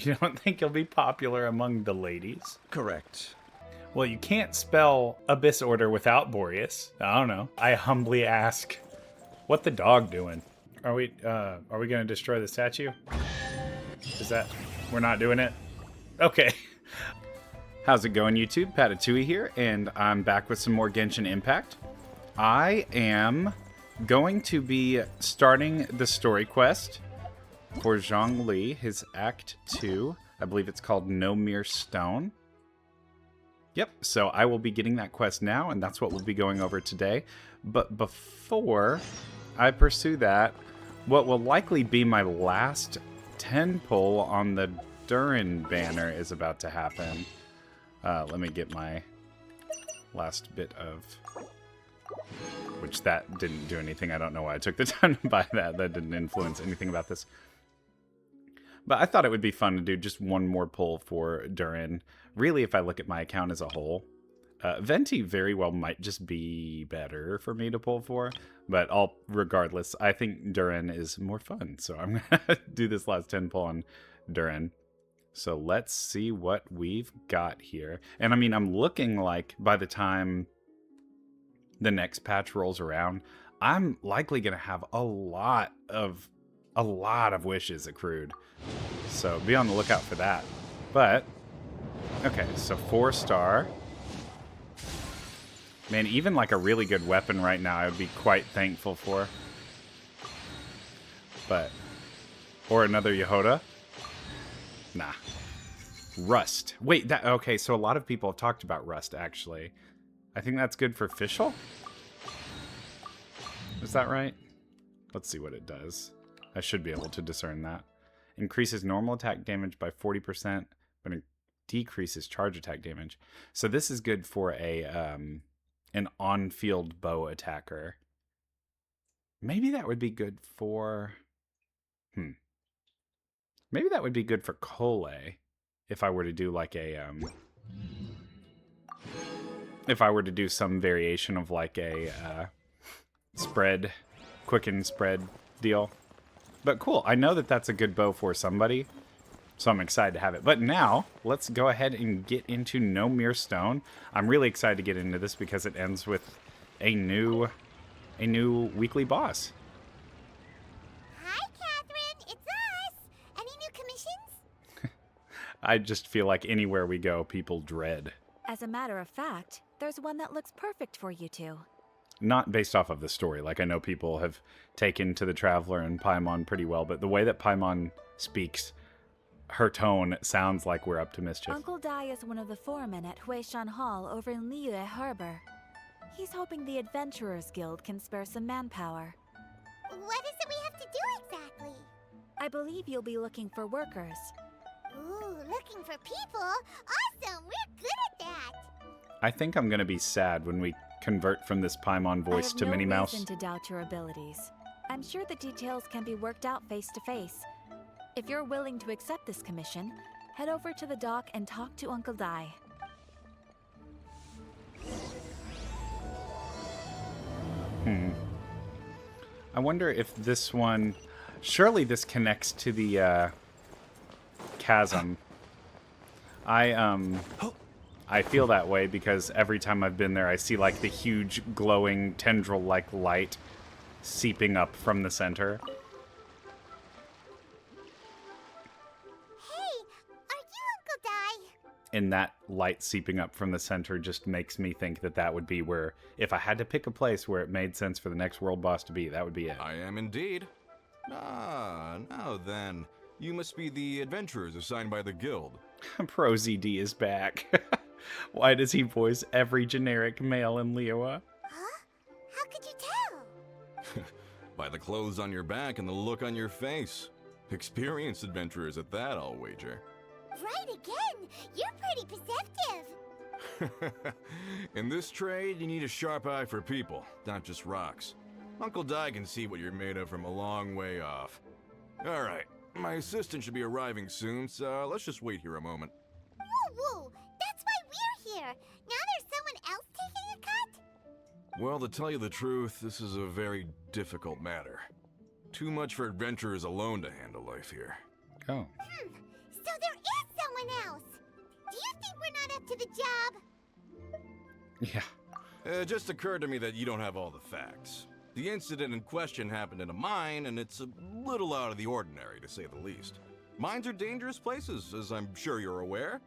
You don't think you'll be popular among the ladies? Correct. Well, you can't spell Abyss Order without Boreas. I don't know. I humbly ask, what the dog doing? Are we gonna destroy the statue? Is that, we're not doing it? Okay. How's it going, YouTube? Patatouille here, and I'm back with some more Genshin Impact. I am going to be starting the story quest for Zhongli, his Act 2. I believe it's called No Mere Stone. Yep, so I will be getting that quest now, and that's what we'll be going over today. But before I pursue that, what will likely be my last 10 pull on the Durin banner is about to happen. Let me get my last bit of... Which that didn't do anything. I don't know why I took the time to buy that. That didn't influence anything about this. But I thought it would be fun to do just one more pull for Durin. Really, if I look at my account as a whole, Venti very well might just be better for me to pull for. But regardless, I think Durin is more fun. So I'm going to do this last 10 pull on Durin. So let's see what we've got here. And I mean, I'm looking like by the time the next patch rolls around, I'm likely going to have a lot of wishes accrued. So be on the lookout for that. But, okay, so 4-star. Man, even like a really good weapon right now, I would be quite thankful for. But, or another Yehoda? Nah. Rust. Wait, okay, so a lot of people have talked about Rust, actually. I think that's good for Fischl? Is that right? Let's see what it does. I should be able to discern that. Increases normal attack damage by 40%, but it decreases charge attack damage. So this is good for a an on-field bow attacker. Maybe that would be good for... Maybe that would be good for Cole, if I were to do like a... if I were to do some variation of like a spread, quicken spread deal. But cool, I know that that's a good bow for somebody, so I'm excited to have it. But now, let's go ahead and get into No Mere Stone. I'm really excited to get into this because it ends with a new weekly boss. Hi, Catherine, it's us! Any new commissions? I just feel like anywhere we go, people dread. As a matter of fact, there's one that looks perfect for you two. Not based off of the story. Like, I know people have taken to the Traveler and Paimon pretty well, but the way that Paimon speaks, her tone sounds like we're up to mischief. Uncle Dai is one of the foremen at Huishan Hall over in Liyue Harbor. He's hoping the Adventurers Guild can spare some manpower. What is it we have to do exactly? I believe you'll be looking for workers. Ooh, looking for people? Awesome, we're good at that! I think I'm going to be sad when we convert from this Paimon voice to Minnie I have no Mouse. reason to doubt your abilities. I'm sure the details can be worked out face to face. If you're willing to accept this commission, head over to the dock and talk to Uncle Dai. I wonder if this one... Surely this connects to the chasm. I feel that way because every time I've been there, I see like the huge glowing tendril-like light seeping up from the center. Hey, are you Uncle Dai? And that light seeping up from the center just makes me think that that would be where, if I had to pick a place where it made sense for the next world boss to be, that would be it. I am indeed. Ah, now then. You must be the adventurers assigned by the guild. Pro ZD is back. Why does he voice every generic male in Liyue? Huh? How could you tell? By the clothes on your back and the look on your face. Experienced adventurers at that, I'll wager. Right again! You're pretty perceptive! In this trade, you need a sharp eye for people, not just rocks. Uncle Dai can see what you're made of from a long way off. Alright, my assistant should be arriving soon, so let's just wait here a moment. Woo-woo! That's why we're here! Now there's someone else taking a cut? Well, to tell you the truth, this is a very difficult matter. Too much for adventurers alone to handle life here. Oh. So there is someone else. Do you think we're not up to the job? Yeah. It just occurred to me that you don't have all the facts. The incident in question happened in a mine, and it's a little out of the ordinary, to say the least. Mines are dangerous places, as I'm sure you're aware.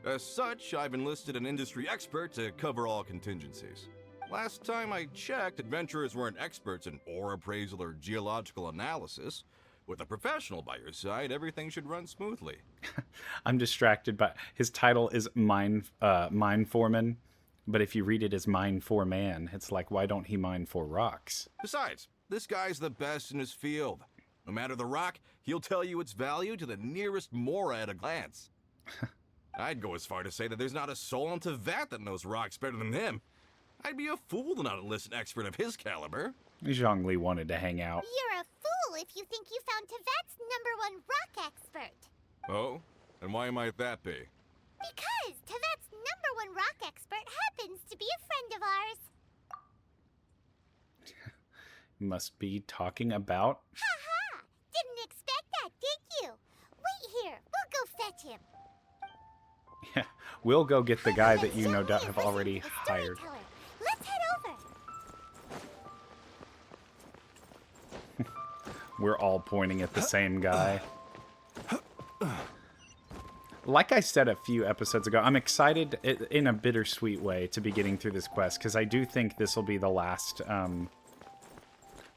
As such, I've enlisted an industry expert to cover all contingencies. Last time I checked, adventurers weren't experts in ore appraisal or geological analysis. With a professional by your side, everything should run smoothly. I'm distracted by his title is mine foreman, but if you read it as mine foreman, it's like, why don't he mine for rocks? Besides, this guy's the best in his field. No matter the rock, he'll tell you its value to the nearest mora at a glance. I'd go as far to say that there's not a soul in Teyvat that knows rocks better than him. I'd be a fool to not enlist an expert of his caliber. Zhongli wanted to hang out. You're a fool if you think you found Teyvat's #1 rock expert. Oh? And why might that be? Because Teyvat's #1 rock expert happens to be a friend of ours. Must be talking about... Ha! Didn't expect that, did you? Wait here. We'll go fetch him. Yeah, we'll go get the guy that you no Zhongli doubt is have listening already to the hired. storyteller. Let's head over. We're all pointing at the same guy. Like I said a few episodes ago, I'm excited in a bittersweet way to be getting through this quest, because I do think this will be the last...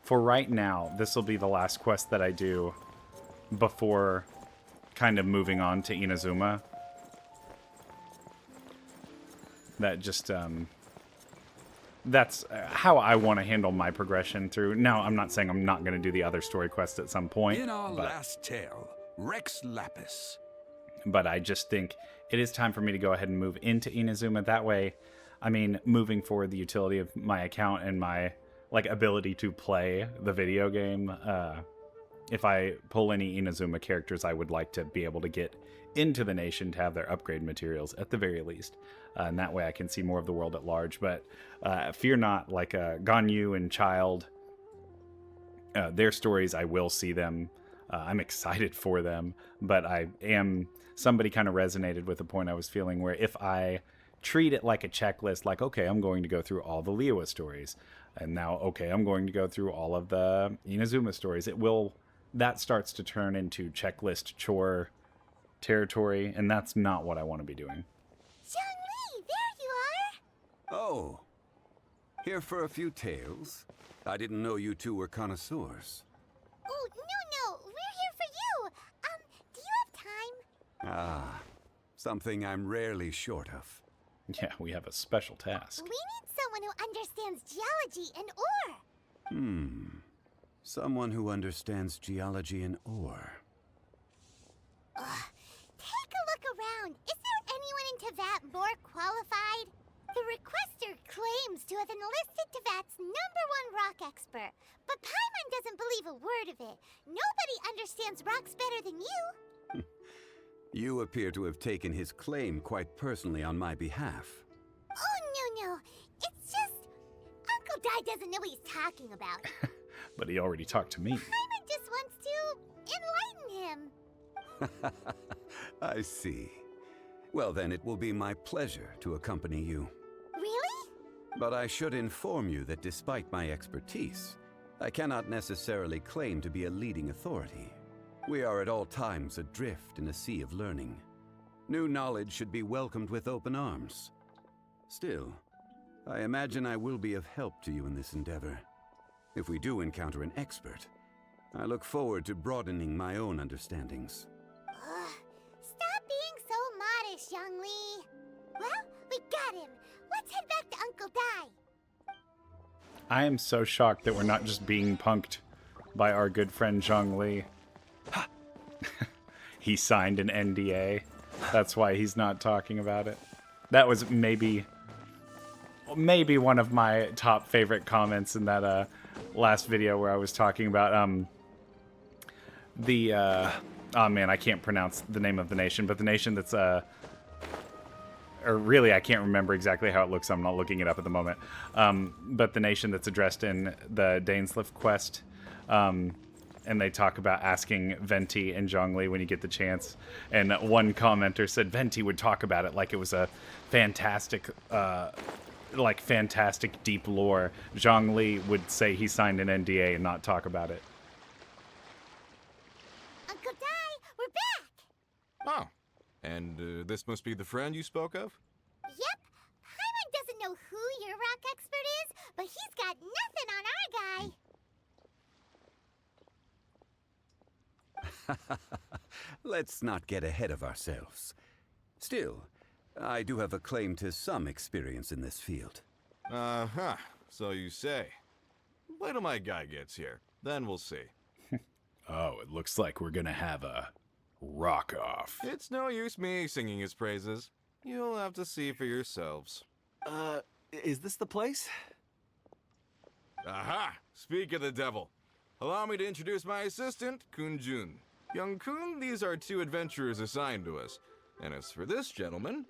for right now, this will be the last quest that I do before kind of moving on to Inazuma. That just... that's how I want to handle my progression through. Now, I'm not saying I'm not going to do the other story quest at some point. In our but, last tale, Rex Lapis. but I just think it is time for me to go ahead and move into Inazuma. That way, I mean, moving forward, the utility of my account and my ability to play the video game. If I pull any Inazuma characters, I would like to be able to get into the nation to have their upgrade materials at the very least. And that way I can see more of the world at large. But fear not, like Ganyu and Child, their stories, I will see them. I'm excited for them. But I am... Somebody kind of resonated with the point I was feeling where if I treat it like a checklist, like, okay, I'm going to go through all the Liyue stories. And now, okay, I'm going to go through all of the Inazuma stories. It will... That starts to turn into checklist chore territory, and that's not what I want to be doing. Zhongli, there you are. Oh, here for a few tales. I didn't know you two were connoisseurs. Oh, no, we're here for you. Do you have time? Ah, something I'm rarely short of. Yeah, we have a special task. We need someone who understands geology and ore. Someone who understands geology and ore. Take a look around. Is there anyone in Teyvat more qualified? The requester claims to have enlisted Teyvat's #1 rock expert, but Paimon doesn't believe a word of it. Nobody understands rocks better than you. You appear to have taken his claim quite personally on my behalf. Oh, no. It's just... Uncle Dai doesn't know what he's talking about. But he already talked to me. Paimon just wants to enlighten him. I see. Well, then it will be my pleasure to accompany you. Really? But I should inform you that despite my expertise, I cannot necessarily claim to be a leading authority. We are at all times adrift in a sea of learning. New knowledge should be welcomed with open arms. Still, I imagine I will be of help to you in this endeavor. If we do encounter an expert, I look forward to broadening my own understandings. Stop being so modest, Zhongli. Well, we got him. Let's head back to Uncle Dai. I am so shocked that we're not just being punked by our good friend Zhongli. He signed an NDA. That's why he's not talking about it. That was maybe one of my top favorite comments in that last video where I was talking about oh man, I can't pronounce the name of the nation, but the nation that's or really I can't remember exactly how it looks, I'm not looking it up at the moment. But the nation that's addressed in the Dainsliff quest, and they talk about asking Venti and Zhongli when you get the chance. And one commenter said Venti would talk about it like it was a fantastic, fantastic deep lore. Zhongli would say he signed an NDA and not talk about it. Uncle Dai, we're back! Oh, and this must be the friend you spoke of? Yep. Paimon doesn't know who your rock expert is, but he's got nothing on our guy. Let's not get ahead of ourselves. Still, I do have a claim to some experience in this field. Uh-huh, so you say. Wait till my guy gets here, then we'll see. Oh, it looks like we're gonna have a rock-off. It's no use me singing his praises. You'll have to see for yourselves. Is this the place? Aha! Speak of the devil. Allow me to introduce my assistant, Kun Jun. Young Kun, these are 2 adventurers assigned to us. And as for this gentleman...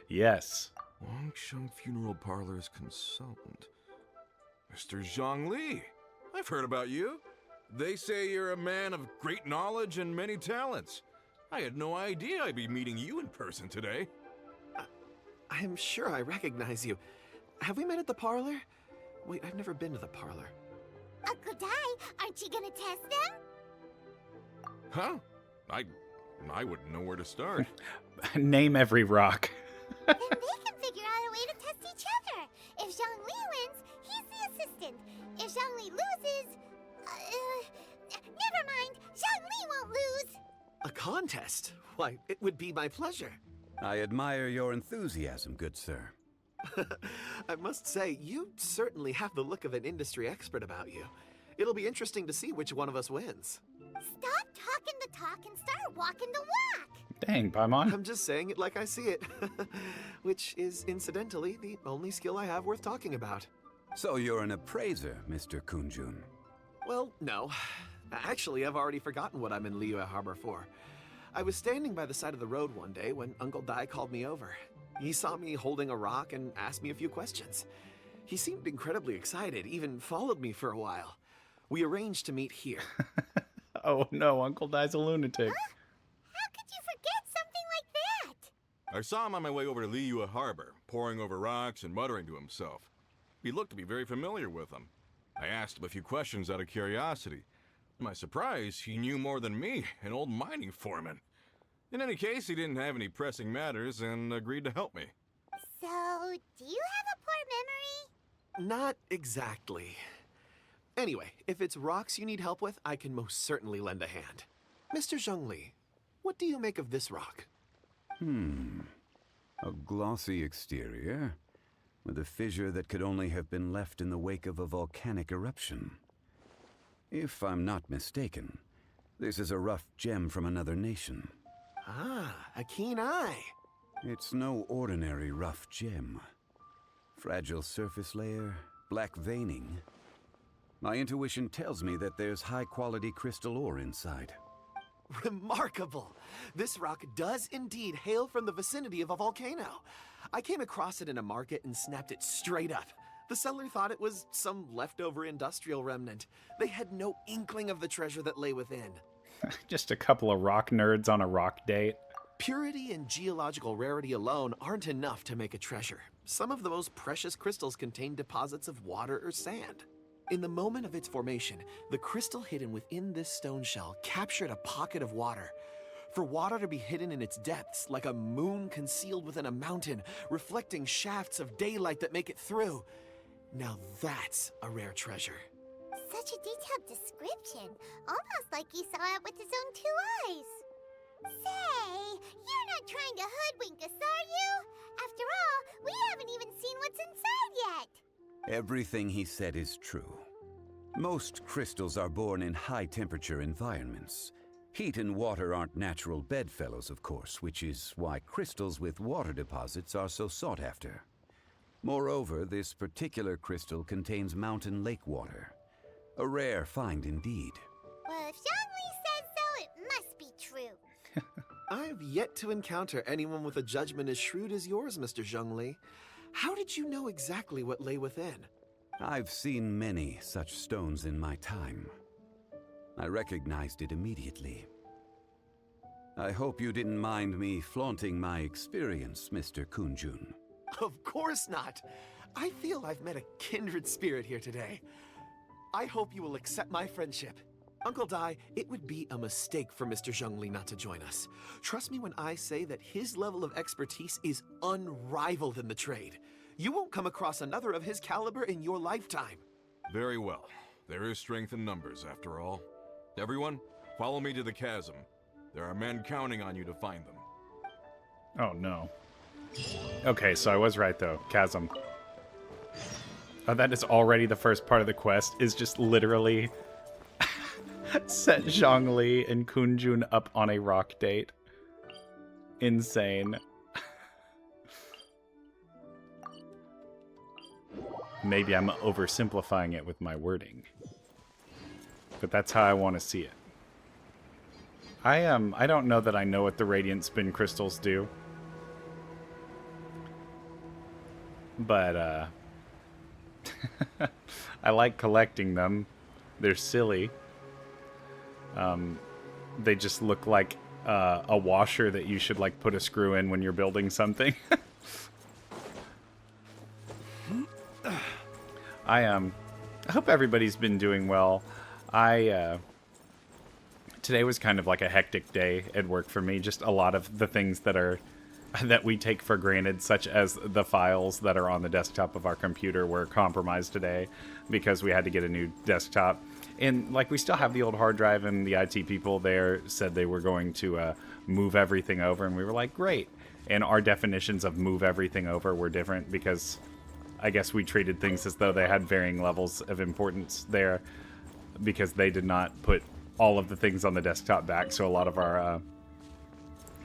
Yes. Wangsheng Funeral Parlor's consultant. Mr. Zhang Li. I've heard about you. They say you're a man of great knowledge and many talents. I had no idea I'd be meeting you in person today. I'm sure I recognize you. Have we met at the parlor? Wait, I've never been to the parlor. Uncle Dai, aren't you gonna test them? Huh? I wouldn't know where to start. Name every rock. Then they can figure out a way to test each other. If Zhang Li wins, he's the assistant. If Zhang Li loses... never mind. Zhang Li won't lose. A contest? Why, it would be my pleasure. I admire your enthusiasm, good sir. I must say, you certainly have the look of an industry expert about you. It'll be interesting to see which one of us wins. Stop talking the talk and start walking the walk. Dang, Paimon. I'm just saying it like I see it. Which is, incidentally, the only skill I have worth talking about. So you're an appraiser, Mr. Kun Jun. Well, no. Actually, I've already forgotten what I'm in Liyue Harbor for. I was standing by the side of the road one day when Uncle Dai called me over. He saw me holding a rock and asked me a few questions. He seemed incredibly excited, even followed me for a while. We arranged to meet here. Oh no, Uncle Dai's a lunatic. How could you forget something like that? I saw him on my way over to Liyue Harbor, poring over rocks and muttering to himself. He looked to be very familiar with them. I asked him a few questions out of curiosity. To my surprise, he knew more than me, an old mining foreman. In any case, he didn't have any pressing matters and agreed to help me. So, do you have a poor memory? Not exactly. Anyway, if it's rocks you need help with, I can most certainly lend a hand. Mr. Zhongli, what do you make of this rock? A glossy exterior, with a fissure that could only have been left in the wake of a volcanic eruption. If I'm not mistaken, this is a rough gem from another nation. Ah, a keen eye. It's no ordinary rough gem. Fragile surface layer, black veining. My intuition tells me that there's high-quality crystal ore inside. Remarkable! This rock does indeed hail from the vicinity of a volcano. I came across it in a market and snapped it straight up. The seller thought it was some leftover industrial remnant. They had no inkling of the treasure that lay within. Just a couple of rock nerds on a rock date. Purity and geological rarity alone aren't enough to make a treasure. Some of the most precious crystals contain deposits of water or sand. In the moment of its formation, the crystal hidden within this stone shell captured a pocket of water. For water to be hidden in its depths, like a moon concealed within a mountain, reflecting shafts of daylight that make it through. Now that's a rare treasure. Such a detailed description. Almost like he saw it with his own 2 eyes. Say, you're not trying to hoodwink us, are you? After all, we haven't even seen what's inside yet. Everything he said is true. Most crystals are born in high-temperature environments. Heat and water aren't natural bedfellows, of course, which is why crystals with water deposits are so sought after. Moreover, this particular crystal contains mountain lake water. A rare find indeed. Well, if Zhongli says so, it must be true. I've yet to encounter anyone with a judgment as shrewd as yours, Mr. Zhongli. How did you know exactly what lay within? I've seen many such stones in my time. I recognized it immediately. I hope you didn't mind me flaunting my experience, Mr. Kun Jun. Of course not. I feel I've met a kindred spirit here today. I hope you will accept my friendship. Uncle Dai, it would be a mistake for Mr. Zhongli not to join us. Trust me when I say that his level of expertise is unrivaled in the trade. You won't come across another of his caliber in your lifetime. Very well. There is strength in numbers, after all. Everyone, follow me to the chasm. There are men counting on you to find them. Oh, no. Okay, so I was right, though. Chasm. Oh, that is already the first part of the quest, is just literally set Zhongli and Kun Jun up on a rock date. Insane. Maybe I'm oversimplifying it with my wording. But that's how I want to see it. I don't know that I know what the radiant spin crystals do. But I like collecting them. They're silly. They just look like a washer that you should like put a screw in when you're building something. I hope everybody's been doing well. Today was kind of like a hectic day at work for me. Just a lot of the things that we take for granted, such as the files that are on the desktop of our computer, were compromised today because we had to get a new desktop. And like, we still have the old hard drive, and the IT people there said they were going to move everything over, and we were like, great. And our definitions of move everything over were different because I guess we treated things as though they had varying levels of importance there, because they did not put all of the things on the desktop back. So a lot of our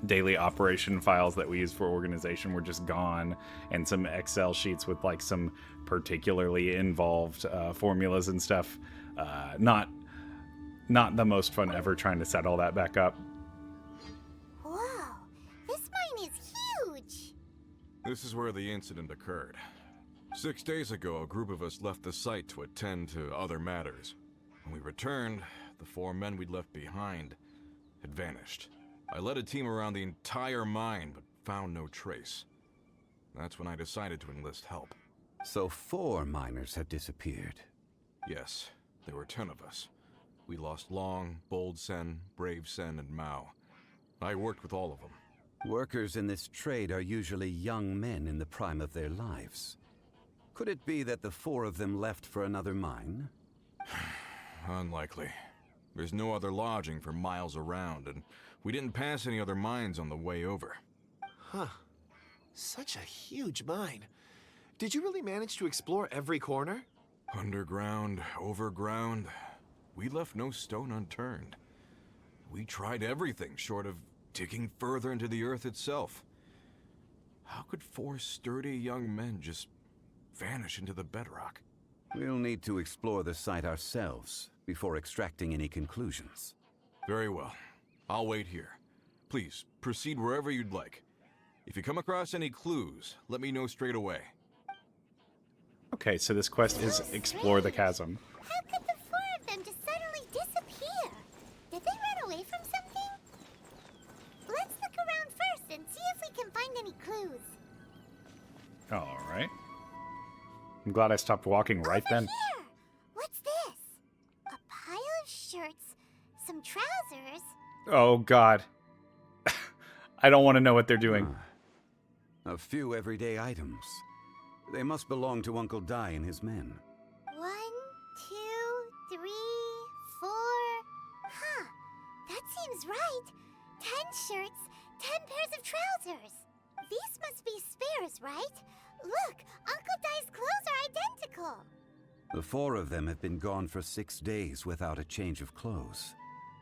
daily operation files that we use for organization were just gone, and some Excel sheets with like some particularly involved formulas and stuff. Not the most fun ever trying to set all that back up. Whoa, this mine is huge! This is where the incident occurred. 6 days ago, a group of us left the site to attend to other matters. When we returned, the 4 men we'd left behind had vanished. I led a team around the entire mine, but found no trace. That's when I decided to enlist help. So 4 miners have disappeared. Yes, there were 10 of us. We lost Long, Bold Sen, Brave Sen, and Mao. I worked with all of them. Workers in this trade are usually young men in the prime of their lives. Could it be that the 4 of them left for another mine? Unlikely. There's no other lodging for miles around, and we didn't pass any other mines on the way over. Huh. Such a huge mine. Did you really manage to explore every corner? Underground, overground, we left no stone unturned. We tried everything short of digging further into the earth itself. How could 4 sturdy young men just vanish into the bedrock? We'll need to explore the site ourselves before extracting any conclusions. Very well. I'll wait here. Please, proceed wherever you'd like. If you come across any clues, let me know straight away. Okay, so this quest is explore the chasm. How could the 4 of them just suddenly disappear? Did they run away from something? Let's look around first and see if we can find any clues. All right. I'm glad I stopped walking right Over then. here! What's this? A pile of shirts, some trousers. Oh, God. I don't want to know what they're doing. A few everyday items. They must belong to Uncle Dai and his men. 1, 2, 3, 4. Huh. That seems right. 10 shirts, 10 pairs of trousers. These must be spares, right? Look, Uncle Dai's clothes are identical. The 4 of them have been gone for 6 days without a change of clothes.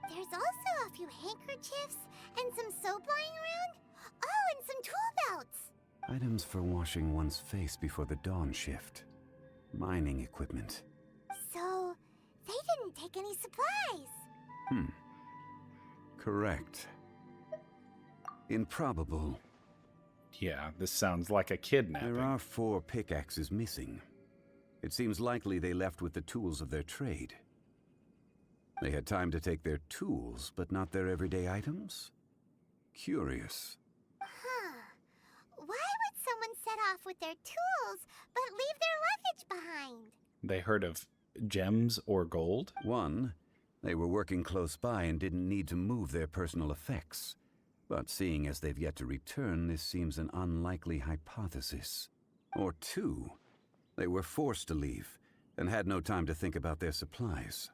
There's also a few handkerchiefs and some soap lying around. Oh, and some tool belts. Items for washing one's face before the dawn shift. Mining equipment. So, they didn't take any supplies. Correct. Improbable. Yeah, this sounds like a kidnapping. There are 4 pickaxes missing. It seems likely they left with the tools of their trade. They had time to take their tools, but not their everyday items? Curious. Huh. Why would someone set off with their tools, but leave their luggage behind? They heard of gems or gold? 1, they were working close by and didn't need to move their personal effects. But seeing as they've yet to return, this seems an unlikely hypothesis. Or 2, they were forced to leave and had no time to think about their supplies.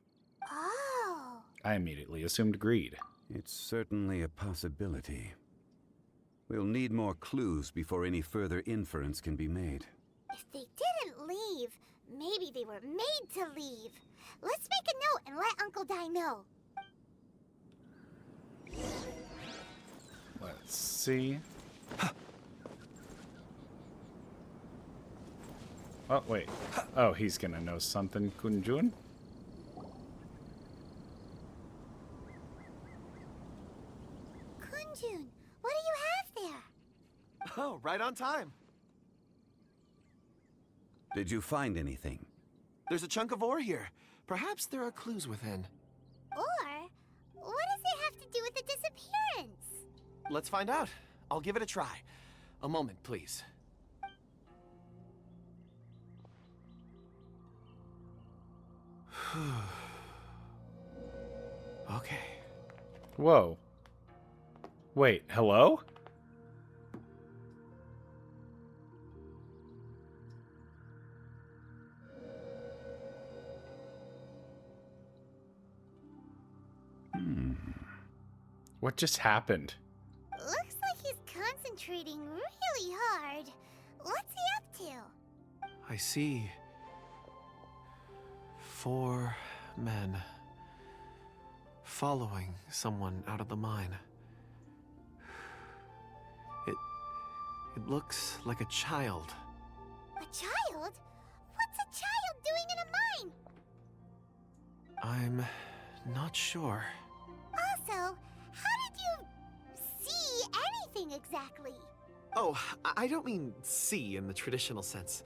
Oh. I immediately assumed greed. It's certainly a possibility. We'll need more clues before any further inference can be made. If they didn't leave, maybe they were made to leave. Let's make a note and let Uncle Di know. Let's see. Oh, wait. Oh, he's gonna know something, Kun Jun? Kun Jun, what do you have there? Oh, right on time. Did you find anything? There's a chunk of ore here. Perhaps there are clues within. Or, what does it have to do with the disappearance? Let's find out. I'll give it a try. A moment, please. Okay. Whoa. Wait, hello? What just happened? Looks like he's concentrating really hard. What's he up to? I see 4 men following someone out of the mine. It looks like a child. A child? What's a child doing in a mine? I'm not sure. Also, how did you see anything exactly? Oh, I don't mean see in the traditional sense.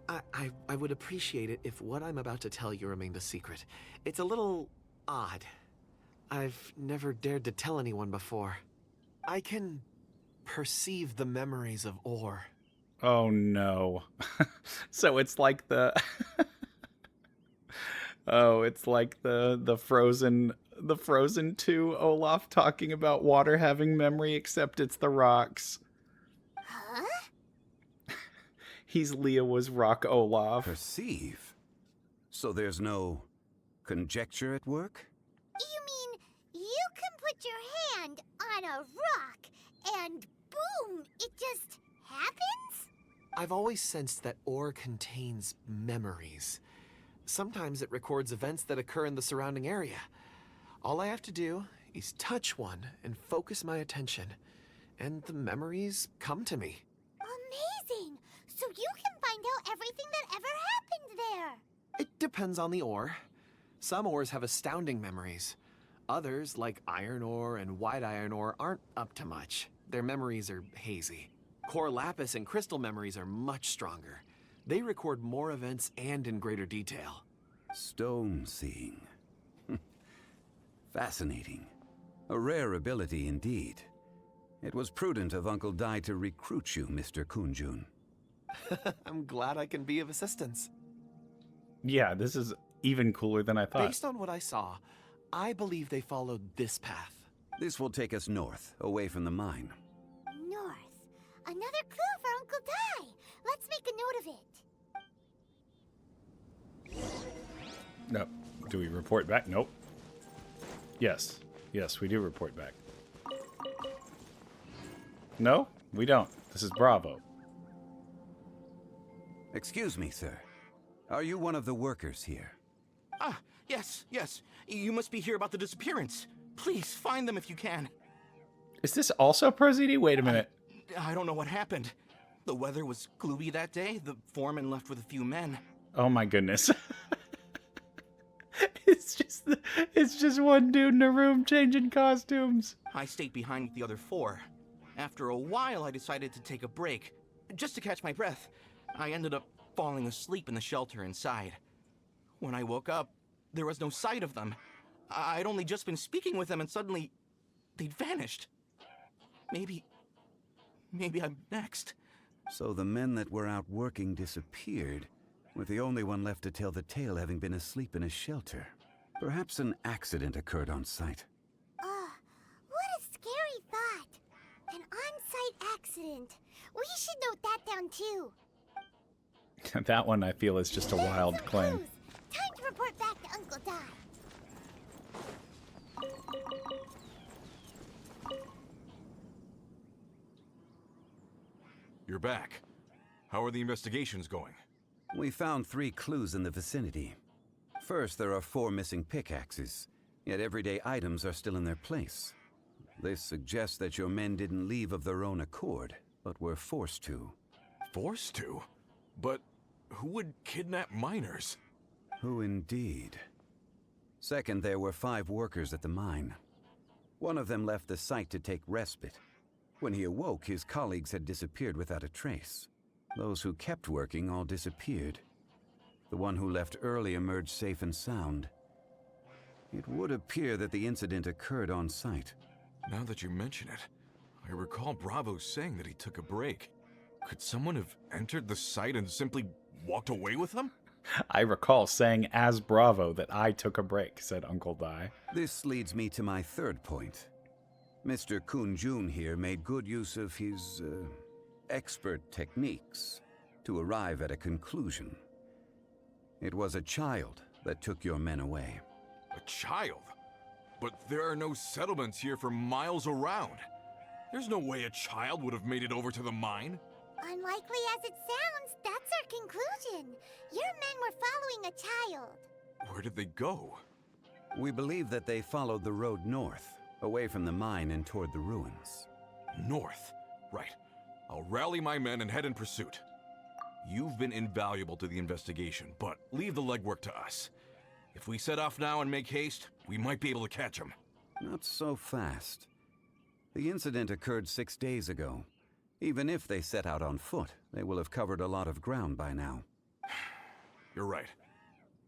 I would appreciate it if what I'm about to tell you remained a secret. It's a little odd. I've never dared to tell anyone before. I can perceive the memories of ore. Oh no. So it's like the Oh, it's like the Frozen 2 Olaf talking about water having memory, except it's the rocks. Huh? He's Leo's rock Olaf. Perceive? So there's no conjecture at work? You mean you can put your hand on a rock and boom, it just happens? I've always sensed that ore contains memories. Sometimes it records events that occur in the surrounding area. All I have to do is touch one and focus my attention, and the memories come to me. Amazing! So you can find out everything that ever happened there. It depends on the ore. Some ores have astounding memories. Others, like iron ore and white iron ore, aren't up to much. Their memories are hazy. Core lapis and crystal memories are much stronger. They record more events and in greater detail. Stone seeing. Fascinating. A rare ability indeed. It was prudent of Uncle Di to recruit you, Mr. Kun Jun. I'm glad I can be of assistance. Yeah, this is even cooler than I thought. Based on what I saw, I believe they followed this path. This will take us north, away from the mine. North. Another clue for Uncle Di. Let's make a note of it. No. Do we report back? Nope. Yes. Yes, we do report back. No, we don't. This is Bravo. Excuse me, sir. Are you one of the workers here? Ah, yes. You must be here about the disappearance. Please, find them if you can. Is this also Prozidi? Wait a minute. I don't know what happened. The weather was gloomy that day. The foreman left with a few men. Oh my goodness. It's just one dude in a room changing costumes. I stayed behind with the other 4. After a while, I decided to take a break, just to catch my breath. I ended up falling asleep in the shelter inside. When I woke up, there was no sight of them. I'd only just been speaking with them and suddenly, they'd vanished. Maybe I'm next. So the men that were out working disappeared, with the only one left to tell the tale having been asleep in a shelter. Perhaps an accident occurred on site. What a scary thought. An on-site accident. We should note that down too. That one I feel is just a wild Some claim. clues. Time to report back to Uncle Di. You're back. How are the investigations going? We found 3 clues in the vicinity. First, there are 4 missing pickaxes, yet everyday items are still in their place. This suggests that your men didn't leave of their own accord, but were forced to. Forced to? But who would kidnap miners? Who indeed? Second, there were 5 workers at the mine. One of them left the site to take respite. When he awoke, his colleagues had disappeared without a trace. Those who kept working all disappeared. The one who left early emerged safe and sound. It would appear that the incident occurred on site. Now that you mention it, I recall Bravo saying that he took a break. Could someone have entered the site and simply walked away with them? I recall saying as Bravo that I took a break, said Uncle Di. This leads me to my third point. Mr. Kun Jun here made good use of his, expert techniques to arrive at a conclusion. It was a child that took your men away. A child? But there are no settlements here for miles around. There's no way a child would have made it over to the mine. Unlikely as it sounds, that's our conclusion. Your men were following a child. Where did they go? We believe that they followed the road north, away from the mine and toward the ruins. North. Right. I'll rally my men and head in pursuit. You've been invaluable to the investigation, but leave the legwork to us. If we set off now and make haste, we might be able to catch them. Not so fast. The incident occurred 6 days ago. Even if they set out on foot, they will have covered a lot of ground by now. You're right.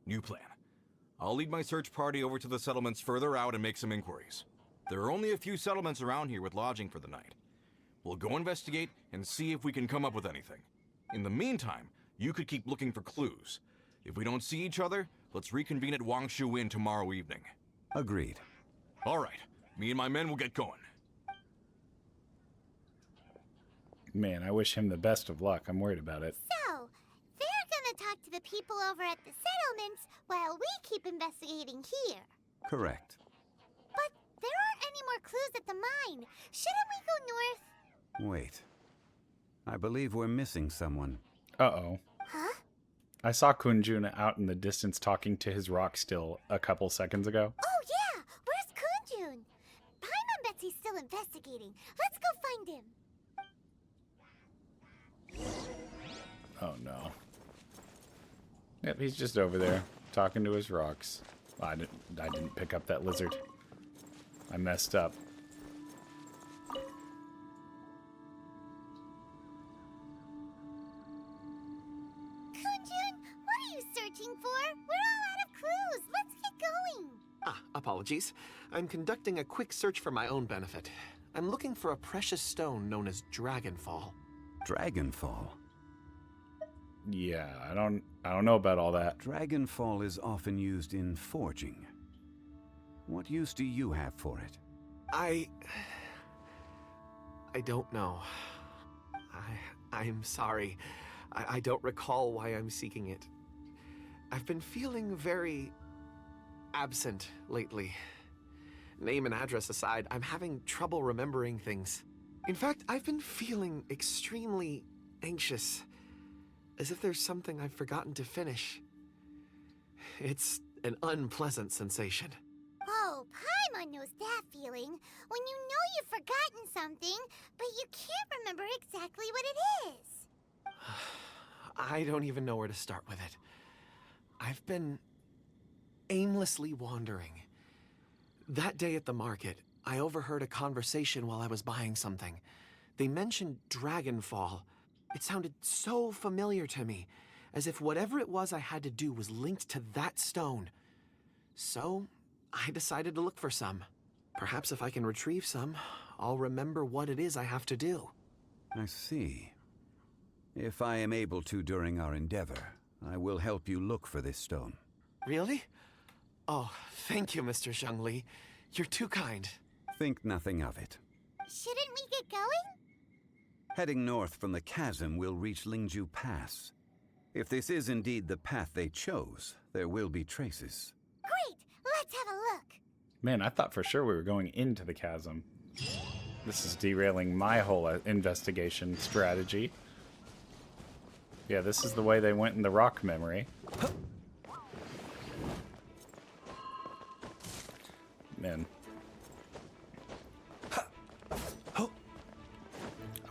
New plan. I'll lead my search party over to the settlements further out and make some inquiries. There are only a few settlements around here with lodging for the night. We'll go investigate and see if we can come up with anything. In the meantime, you could keep looking for clues. If we don't see each other, let's reconvene at Wangshu Inn tomorrow evening. Agreed. All right. Me and my men will get going. Man, I wish him the best of luck. I'm worried about it. So, they're gonna talk to the people over at the settlements while we keep investigating here. Correct. But there aren't any more clues at the mine. Shouldn't we go north? Wait. I believe we're missing someone. Uh-oh. Huh? I saw Kun Jun out in the distance talking to his rock still a couple seconds ago. Oh yeah! Where's Kun Jun? Paimon bets he's still investigating. Let's go find him. Oh no. Yep, he's just over there talking to his rocks. I didn't pick up that lizard. I messed up. Kun Jun, what are you searching for? We're all out of clues. Let's get going. Apologies. I'm conducting a quick search for my own benefit. I'm looking for a precious stone known as Dragonfall. Dragonfall. Yeah, I don't know about all that. Dragonfall is often used in forging. What use do you have for it? I don't know. I'm sorry. I don't recall why I'm seeking it. I've been feeling very absent lately. Name and address aside, I'm having trouble remembering things. In fact, I've been feeling extremely anxious, as if there's something I've forgotten to finish. It's an unpleasant sensation. Oh, Paimon knows that feeling. When you know you've forgotten something, but you can't remember exactly what it is. I don't even know where to start with it. I've been aimlessly wandering. That day at the market, I overheard a conversation while I was buying something. They mentioned Dragonfall. It sounded so familiar to me, as if whatever it was I had to do was linked to that stone. So, I decided to look for some. Perhaps if I can retrieve some, I'll remember what it is I have to do. I see. If I am able to during our endeavor, I will help you look for this stone. Really? Oh, thank you, Mr. Zhengli. You're too kind. Think nothing of it. Shouldn't we get going? Heading north from the chasm, we'll reach Lingju Pass. If this is indeed the path they chose, there will be traces. Great! Let's have a look. Man, I thought for sure we were going into the chasm. This is derailing my whole investigation strategy. Yeah, this is the way they went in the rock memory. Man.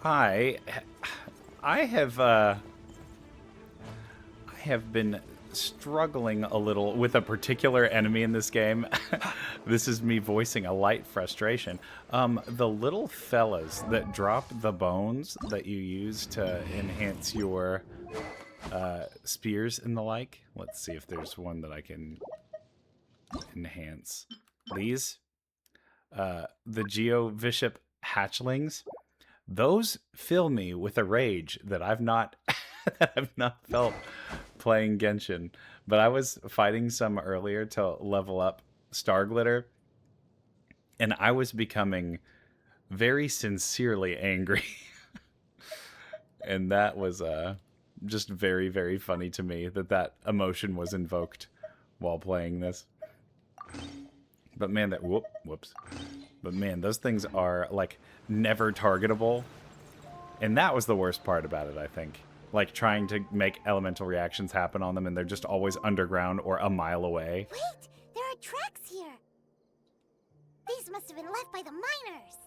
I have been struggling a little with a particular enemy in this game. This is me voicing a light frustration. The little fellas that drop the bones that you use to enhance your spears and the like. Let's see if there's one that I can enhance. These, the Geovishap hatchlings, those fill me with a rage that I've not that I've not felt playing Genshin. But I was fighting some earlier to level up Star Glitter, and I was becoming very sincerely angry. And that was just very, very funny to me that emotion was invoked while playing this. But man, whoops. But man, those things are like never targetable. And that was the worst part about it, I think. Like trying to make elemental reactions happen on them, and they're just always underground or a mile away. Wait! There are tracks here! These must have been left by the miners!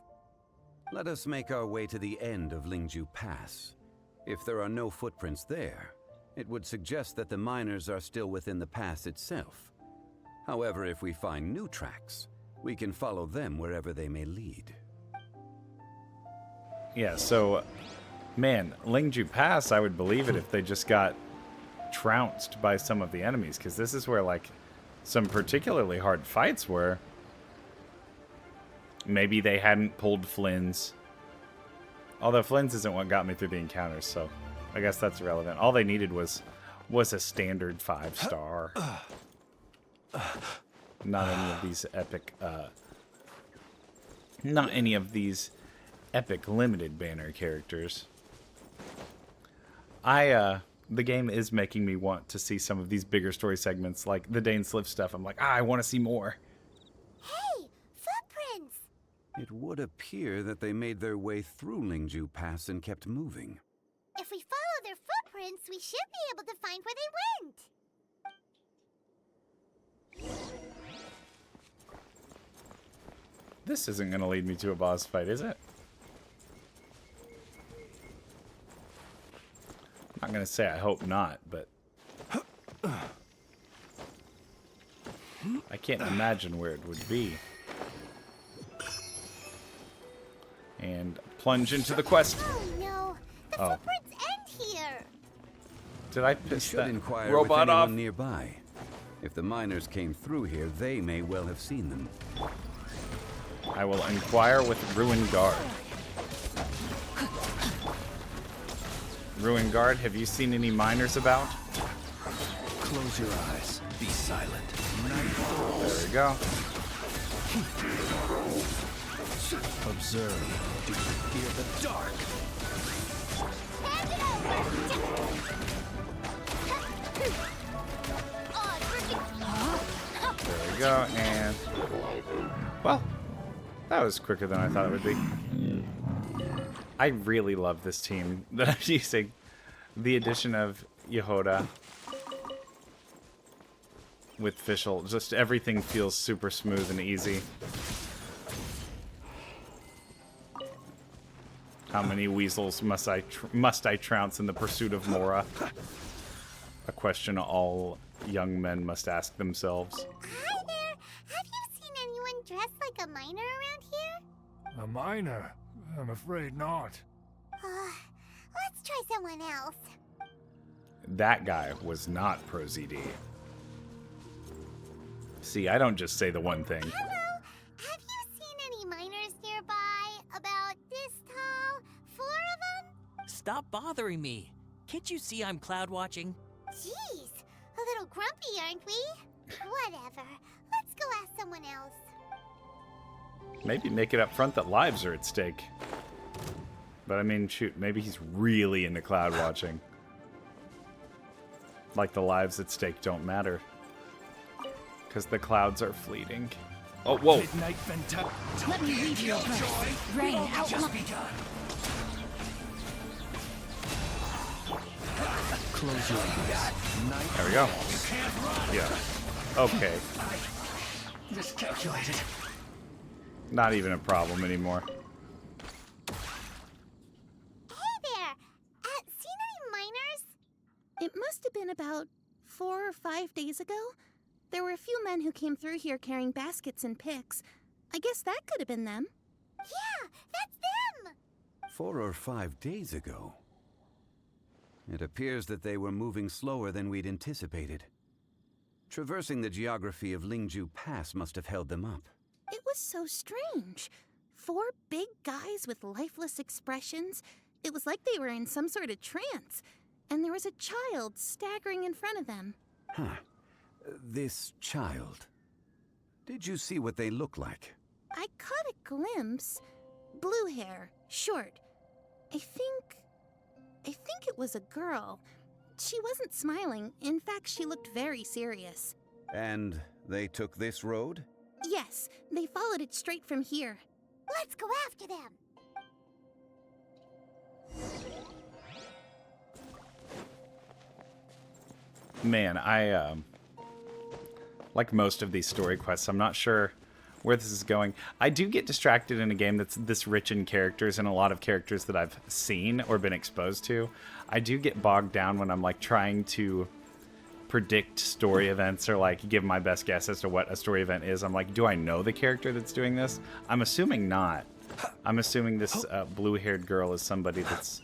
Let us make our way to the end of Lingju Pass. If there are no footprints there, it would suggest that the miners are still within the pass itself. However, if we find new tracks, we can follow them wherever they may lead. Yeah, so, man, Lingju Pass, I would believe it if they just got trounced by some of the enemies, because this is where, like, some particularly hard fights were. Maybe they hadn't pulled Flynn's. Although Flynn's isn't what got me through the encounters, so I guess that's irrelevant. All they needed was a standard 5-star. Not any of these epic, not any of these epic limited banner characters. The game is making me want to see some of these bigger story segments, like the Dane Sliff stuff. I'm like, I want to see more. Hey! Footprints! It would appear that they made their way through Lingju Pass and kept moving. If we follow their footprints, we should be able to find where they went! This isn't going to lead me to a boss fight, is it? I'm not going to say I hope not, but I can't imagine where it would be. And plunge into the quest. Oh no! The footprints end here! Did I You piss should that inquire robot with anyone off? nearby. If the miners came through here, they may well have seen them. I will inquire with Ruin Guard. Ruin Guard, have you seen any miners about? Close your eyes. Be silent. There we go. Observe. Do you fear the dark? Hand it over! There we go, and... Well, that was quicker than I thought it would be. I really love this team that I'm using. The addition of Yehoda with Fischl. Just everything feels super smooth and easy. How many weasels must I trounce in the pursuit of Mora? A question all young men must ask themselves. Hi there! Have you seen anyone dressed like a miner around here? A miner? I'm afraid not. someone else. That guy was not pro ZD. See, I don't just say the one thing. Hello, have you seen any miners nearby? About this tall? 4 of them? Stop bothering me. Can't you see I'm cloud watching? Jeez, a little grumpy, aren't we? Whatever. Let's go ask someone else. Maybe make it up front that lives are at stake. But I mean, shoot, maybe he's really into cloud watching. Like the lives at stake don't matter. Because the clouds are fleeting. Oh, whoa! Let me read your verse. Rain outline. Close your eyes. There we go. Yeah. Okay. Miscalculated. Not even a problem anymore. Hey there! Seen any miners? It must have been about 4 or 5 days ago. There were a few men who came through here carrying baskets and picks. I guess that could have been them. Yeah, that's them! 4 or 5 days ago. It appears that they were moving slower than we'd anticipated. Traversing the geography of Lingju Pass must have held them up. It was so strange. 4 big guys with lifeless expressions. It was like they were in some sort of trance. And there was a child staggering in front of them. Huh. This child. Did you see what they look like? I caught a glimpse. Blue hair, short. I think it was a girl. She wasn't smiling. In fact, she looked very serious. And they took this road? Yes, they followed it straight from here. Let's go after them! Man, like most of these story quests, I'm not sure where this is going. I do get distracted in a game that's this rich in characters and a lot of characters that I've seen or been exposed to. I do get bogged down when I'm like trying to predict story events or like give my best guess as to what a story event is. I'm like, do I know the character that's doing this? I'm assuming not. I'm assuming this blue-haired girl is somebody that's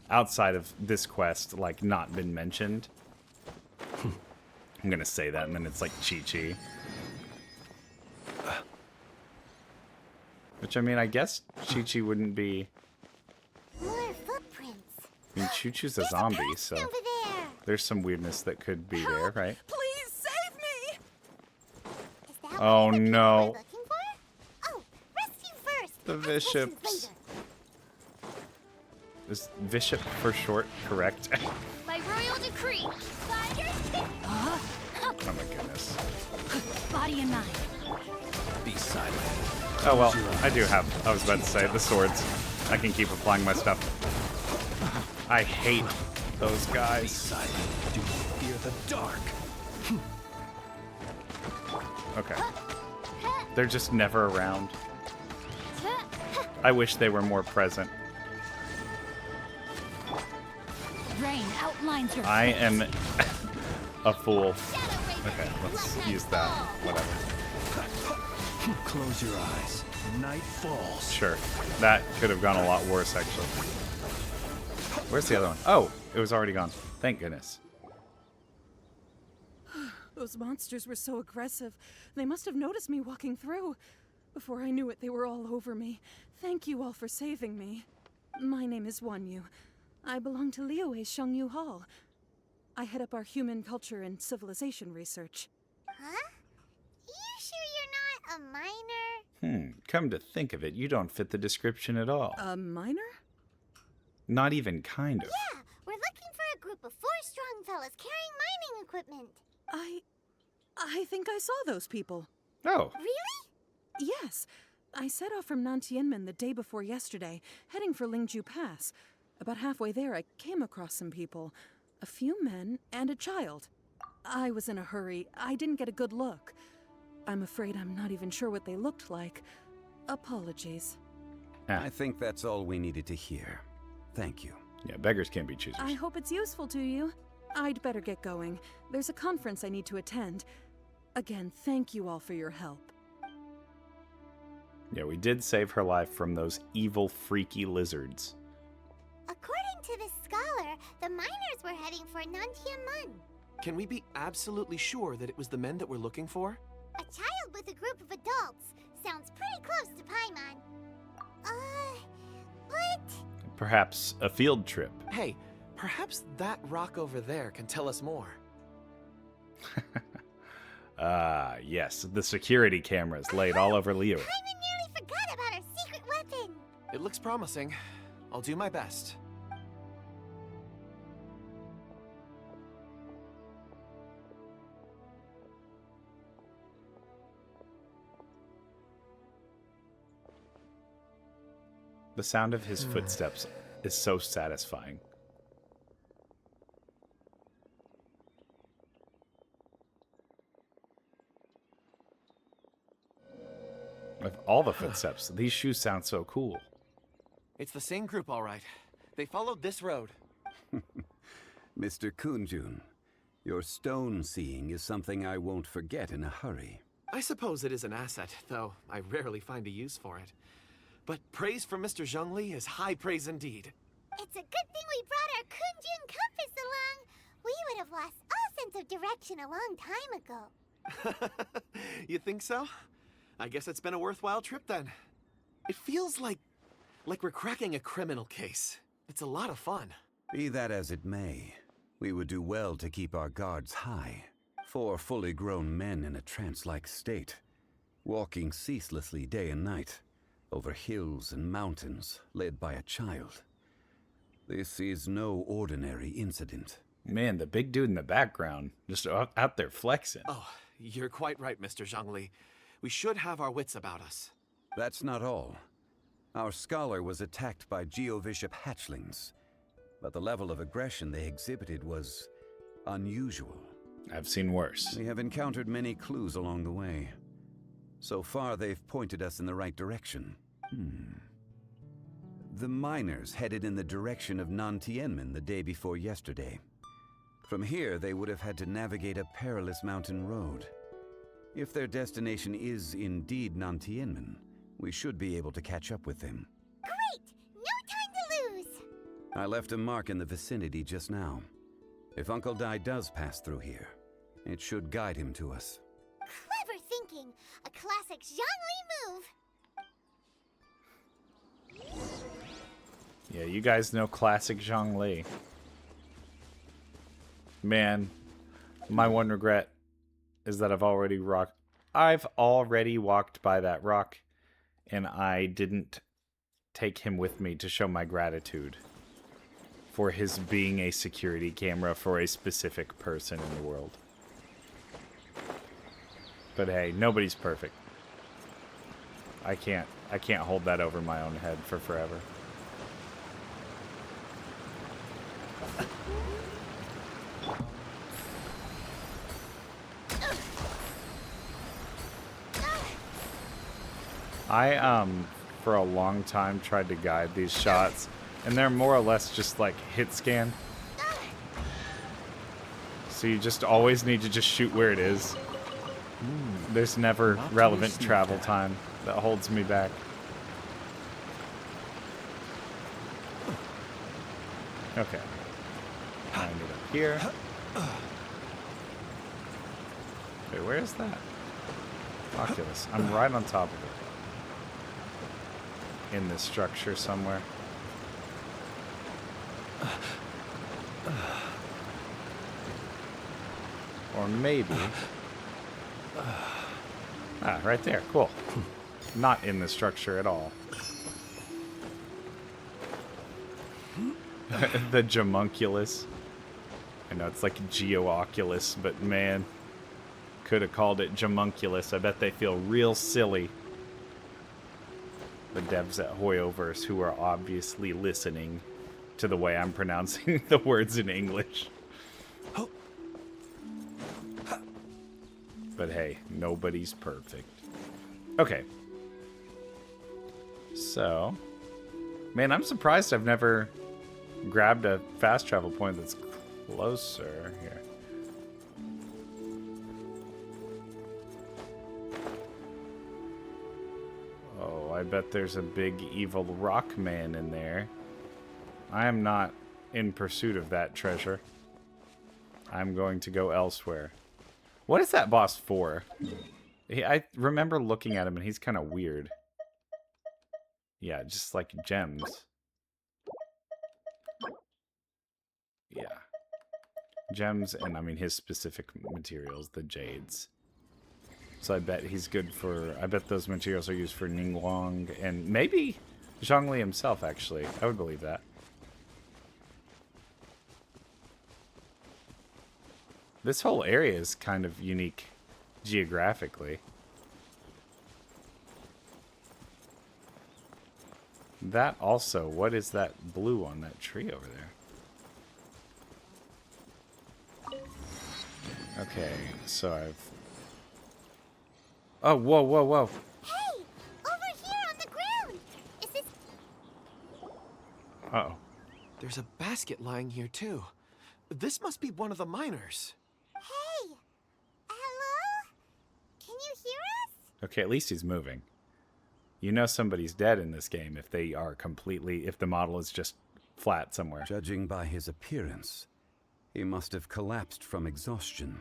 outside of this quest, like not been mentioned. I'm gonna say that and then it's like Chi-Chi. Which, I mean, I guess Chi-Chi wouldn't be... More footprints. I mean, Choo-Choo's a zombie, so... Over there. There's some weirdness that could be there, right? Please save me! Is that Oh, one of the people no. we're looking for? Oh, rescue first. The Ask questions bishops. later. Is Bishop for short correct? By royal decree. Oh my goodness. Body and mind. Be silent. Oh well, I do have, I was about to say, the swords. I can keep applying my stuff. I hate those Be guys. silent. Do you fear the dark? Okay. They're just never around. I wish they were more present. Rain outlines your I face. am a fool. Okay, let's use that. Whatever. Close your eyes. Night falls. Sure. That could have gone a lot worse, actually. Where's the other one? Oh, it was already gone. Thank goodness. Those monsters were so aggressive. They must have noticed me walking through. Before I knew it, they were all over me. Thank you all for saving me. My name is Wanyu. I belong to Liyue's Shengyu Hall. I head up our human culture and civilization research. Huh? You sure you're not a miner? Come to think of it, you don't fit the description at all. A miner? Not even kind of. Yeah, we're looking for a group of 4 strong fellas carrying mining equipment. I think I saw those people. Oh, Really? Yes. I set off from Nantianmen the day before yesterday, heading for Lingju Pass. About halfway there, I came across some people. A few men and a child. I was in a hurry. I didn't get a good look. I'm afraid I'm not even sure what they looked like. Apologies. I think that's all we needed to hear. Thank you. yeah, beggars can't be choosers. I hope it's useful to you. I'd better get going. There's a conference I need to attend. Again, thank you all for your help. Yeah, we did save her life from those evil, freaky lizards. According to this scholar, heading for Nantianmen. Can we be absolutely sure that it was the men that we're looking for? A child with a group of adults. Sounds pretty close to Paimon. But... Perhaps a field trip. Hey, perhaps that rock over there can tell us more. Yes, the security cameras laid all over Liyue. Paimon nearly forgot about our secret weapon. It looks promising. I'll do my best. The sound of his footsteps is so satisfying. With all the footsteps, these shoes sound so cool. It's the same group, all right. They followed this road. Mr. Kun Jun, your stone seeing is something I won't forget in a hurry. I suppose it is an asset, though I rarely find a use for it. But praise from Mr. Zhongli is high praise indeed. It's a good thing we brought our Kun Jun compass along. We would have lost all sense of direction a long time ago. You think so? I guess it's been a worthwhile trip then. It feels like we're cracking a criminal case. It's a lot of fun. Be that as it may, we would do well to keep our guards high. 4 fully grown men in a trance-like state, walking ceaselessly day and night, over hills and mountains, led by a child. This is no ordinary incident. Man, the big dude in the background, just out there flexing. Oh, you're quite right, Mr. Zhongli. We should have our wits about us. That's not all. Our scholar was attacked by Geovishap hatchlings, but the level of aggression they exhibited was unusual. I've seen worse. We have encountered many clues along the way. So far, they've pointed us in the right direction. The miners headed in the direction of Nantianmen the day before yesterday. From here, they would have had to navigate a perilous mountain road. If their destination is indeed Nantianmen, we should be able to catch up with them. Great! No time to lose! I left a mark in the vicinity just now. If Uncle Dai does pass through here, it should guide him to us. Clever thinking. A classic Zhongli move. Yeah, you guys know classic Zhongli. Man, my one regret is that I've already walked by that rock, and I didn't take him with me to show my gratitude for his being a security camera for a specific person in the world. But hey, nobody's perfect. I can't hold that over my own head for forever. I, for a long time tried to guide these shots, and they're more or less just like hit scan. So you just always need to just shoot where it is. There's never relevant travel time that holds me back. Okay. I need up here. Wait, where is that? Oculus. I'm right on top of it. In this structure somewhere. Or maybe... Ah, right there. Cool. Not in the structure at all. The Gemunculus. I know it's like Geooculus, but man, could have called it Gemunculus. I bet they feel real silly. The devs at HoYoverse who are obviously listening to the way I'm pronouncing the words in English. But hey, nobody's perfect. Okay. So, man, I'm surprised I've never grabbed a fast travel point that's closer here. Oh, I bet there's a big evil rock man in there. I am not in pursuit of that treasure. I'm going to go elsewhere. What is that boss for? I remember looking at him and he's kind of weird. Yeah, just like gems. Yeah. Gems and, I mean, his specific materials, the jades. So I bet he's good for... I bet those materials are used for Ningguang and maybe Zhongli himself, actually. I would believe that. This whole area is kind of unique geographically. That also, what is that blue on that tree over there? Okay, so I've... Oh, whoa, whoa, whoa. Hey! Over here on the ground! Is this... Uh-oh. There's a basket lying here, too. This must be one of the miners. Hey! Hello? Can you hear us? Okay, at least he's moving. You know somebody's dead in this game if they are completely... If the model is just flat somewhere. Judging by his appearance, he must have collapsed from exhaustion.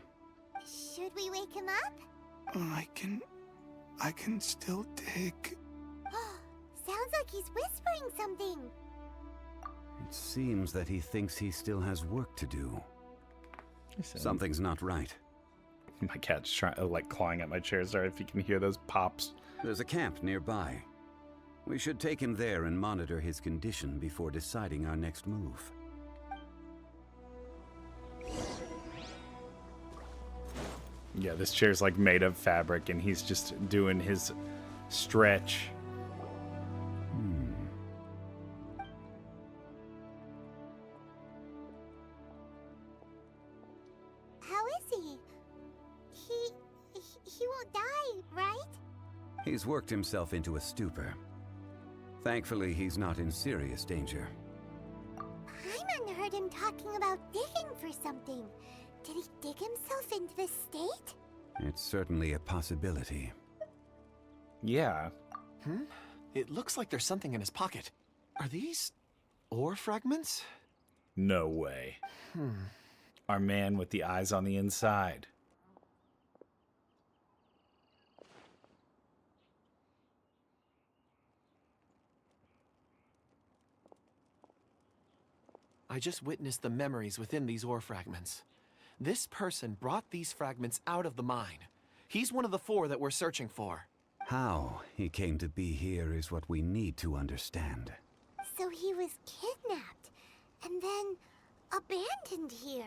Should we wake him up? I can still dig. Sounds like he's whispering something. It seems that he thinks he still has work to do. Something's not right. My cat's trying, like, clawing at my chair. Sorry if you can hear those pops. There's a camp nearby. We should take him there and monitor his condition before deciding our next move. Yeah, this chair's like made of fabric and he's just doing his stretch. How is he? He won't die, right? He's worked himself into a stupor. Thankfully, he's not in serious danger. Paimon heard him talking about digging for something. Did he dig himself into this state? It's certainly a possibility. Yeah. It looks like there's something in his pocket. Are these ore fragments? No way. Our man with the eyes on the inside. I just witnessed the memories within these ore fragments. This person brought these fragments out of the mine. He's one of the 4 that we're searching for. How he came to be here is what we need to understand. So he was kidnapped and then abandoned here.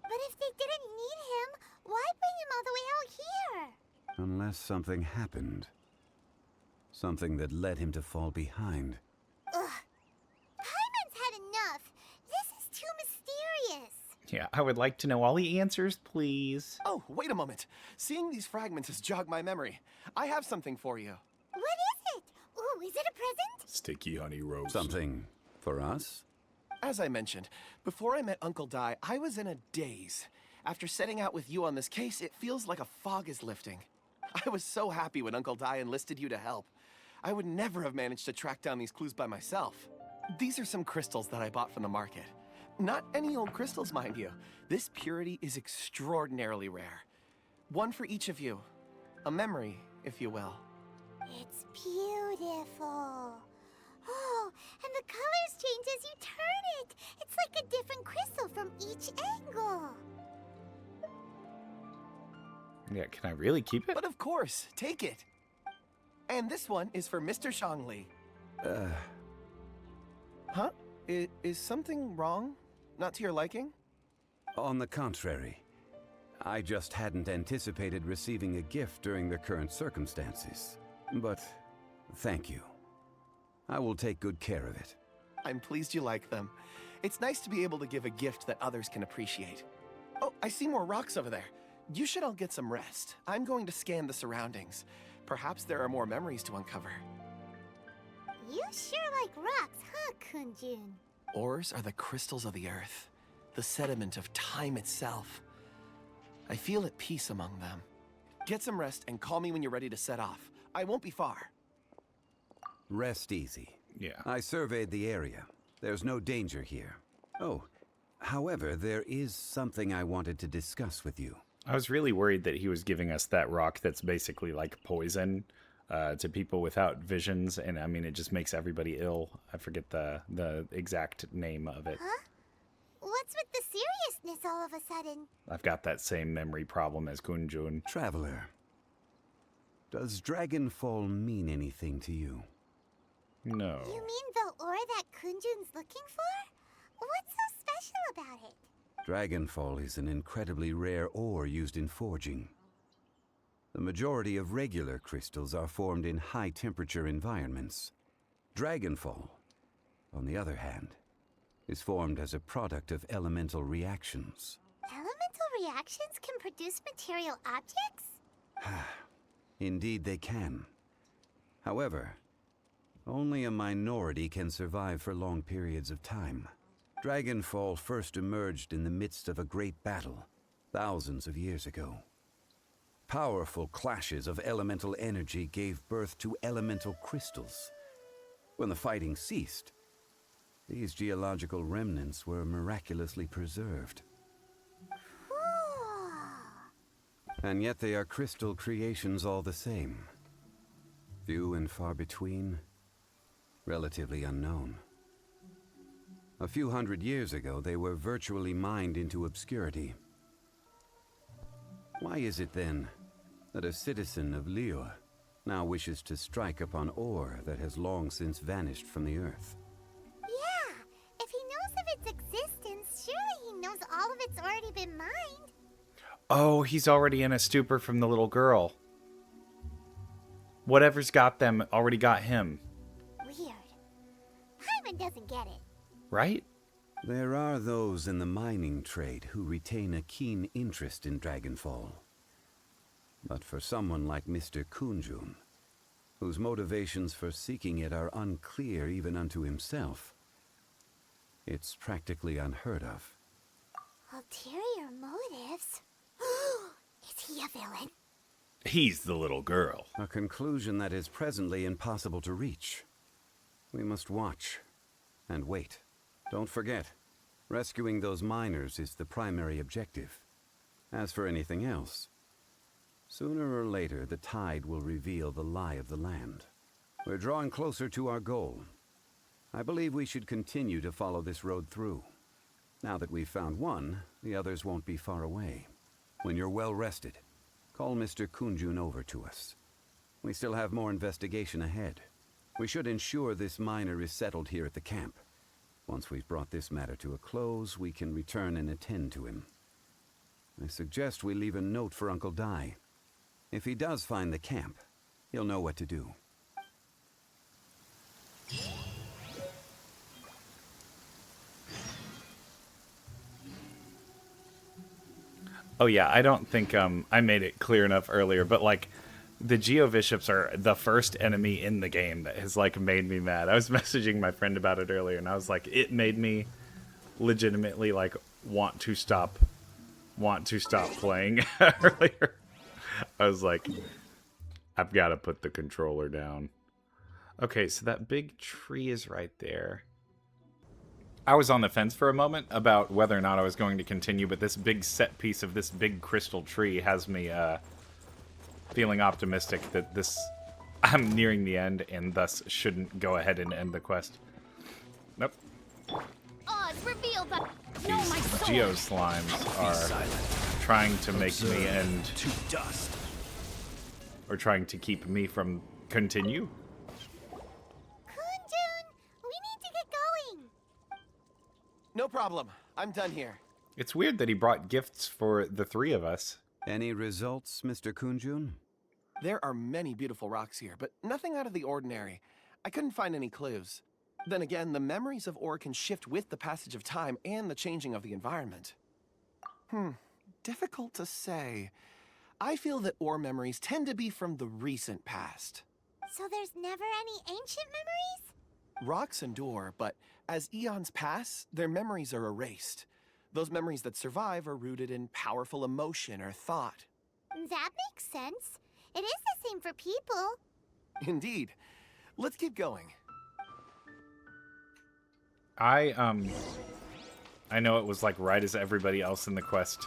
But if they didn't need him, why bring him all the way out here? Unless something happened. Something that led him to fall behind. Ugh. Paimon's had enough. This is too mysterious. Yeah, I would like to know all the answers, please. Oh, wait a moment. Seeing these fragments has jogged my memory. I have something for you. What is it? Ooh, is it a present? Sticky honey rose. Something for us? As I mentioned, before I met Uncle Dai, I was in a daze. After setting out with you on this case, it feels like a fog is lifting. I was so happy when Uncle Dai enlisted you to help. I would never have managed to track down these clues by myself. These are some crystals that I bought from the market. Not any old crystals, mind you. This purity is extraordinarily rare. One for each of you. A memory, if you will. It's beautiful. Oh, and the colors change as you turn it. It's like a different crystal from each angle. Yeah, can I really keep it? But of course, take it. And this one is for Mr. Shangli. Huh? Is something wrong? Not to your liking? On the contrary. I just hadn't anticipated receiving a gift during the current circumstances. But thank you. I will take good care of it. I'm pleased you like them. It's nice to be able to give a gift that others can appreciate. Oh, I see more rocks over there. You should all get some rest. I'm going to scan the surroundings. Perhaps there are more memories to uncover. You sure like rocks, huh, Kun Jun? Ores are the crystals of the earth, the sediment of time itself. I feel at peace among them. Get some rest and call me when you're ready to set off. I won't be far. Rest easy. Yeah. I surveyed the area. There's no danger here. Oh, However, there is something I wanted to discuss with you. I was really worried that he was giving us that rock that's basically like poison to people without visions, and I mean, it just makes everybody ill. I forget the exact name of it. Huh? What's with the seriousness all of a sudden? I've got that same memory problem as Kun Jun. Traveler, does Dragonfall mean anything to you? No. You mean the ore that Kun Jun's looking for? What's so special about it? Dragonfall is an incredibly rare ore used in forging. The majority of regular crystals are formed in high-temperature environments. Dragonfall, on the other hand, is formed as a product of elemental reactions. Elemental reactions can produce material objects? Indeed they can. However, only a minority can survive for long periods of time. Dragonfall first emerged in the midst of a great battle, thousands of years ago. Powerful clashes of elemental energy gave birth to elemental crystals. When the fighting ceased, these geological remnants were miraculously preserved. And yet they are crystal creations all the same. Few and far between, relatively unknown. A few hundred years ago, they were virtually mined into obscurity. Why is it then that a citizen of Liyue now wishes to strike upon ore that has long since vanished from the earth? Yeah, if he knows of its existence, surely he knows all of it's already been mined. Oh, he's already in a stupor from the little girl. Whatever's got them already got him. Weird. Paimon doesn't get it. Right? There are those in the mining trade who retain a keen interest in Dragonfall. But for someone like Mr. Kun Jun, whose motivations for seeking it are unclear even unto himself, it's practically unheard of. Ulterior motives? Is he a villain? He's the little girl. A conclusion that is presently impossible to reach. We must watch and wait. Don't forget, rescuing those miners is the primary objective. As for anything else, sooner or later the tide will reveal the lie of the land. We're drawing closer to our goal. I believe we should continue to follow this road through. Now that we've found one, the others won't be far away. When you're well rested, call Mr. Kun Jun over to us. We still have more investigation ahead. We should ensure this miner is settled here at the camp. Once we've brought this matter to a close, we can return and attend to him. I suggest we leave a note for Uncle Dai. If he does find the camp, he'll know what to do. Oh yeah, I don't think I made it clear enough earlier, but like the Geoviships are the first enemy in the game that has like made me mad. I was messaging my friend about it earlier, and I was like, it made me legitimately like want to stop playing earlier. I was like, I've got to put the controller down. Okay, so that big tree is right there. I was on the fence for a moment about whether or not I was going to continue, but this big set piece of this big crystal tree has me feeling optimistic that I'm nearing the end and thus shouldn't go ahead and end the quest. Nope. Oz, reveal the... No, my soul. Geo slimes are trying to make me end to dust. Or trying to keep me from continue. Kun Jun, we need to get going. No problem. I'm done here. It's weird that he brought gifts for the three of us. Any results, Mr. Kun Jun? There are many beautiful rocks here, but nothing out of the ordinary. I couldn't find any clues. Then again, the memories of ore can shift with the passage of time and the changing of the environment. Difficult to say. I feel that ore memories tend to be from the recent past. So there's never any ancient memories? Rocks endure, but as eons pass, their memories are erased. Those memories that survive are rooted in powerful emotion or thought. That makes sense. It is the same for people. Indeed. Let's keep going. I I know it was like right as everybody else in the quest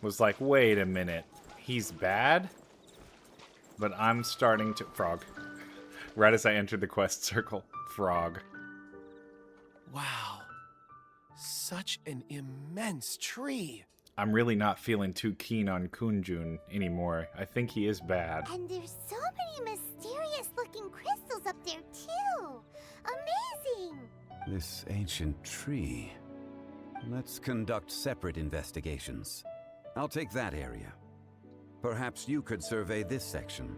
was like, wait a minute, he's bad? But I'm starting to... Frog. Right as I entered the quest circle. Frog. Wow. Such an immense tree. I'm really not feeling too keen on Kun Jun anymore. I think he is bad. And there's so many mysterious looking crystals up there too. Amazing. This ancient tree. Let's conduct separate investigations. I'll take that area. Perhaps you could survey this section.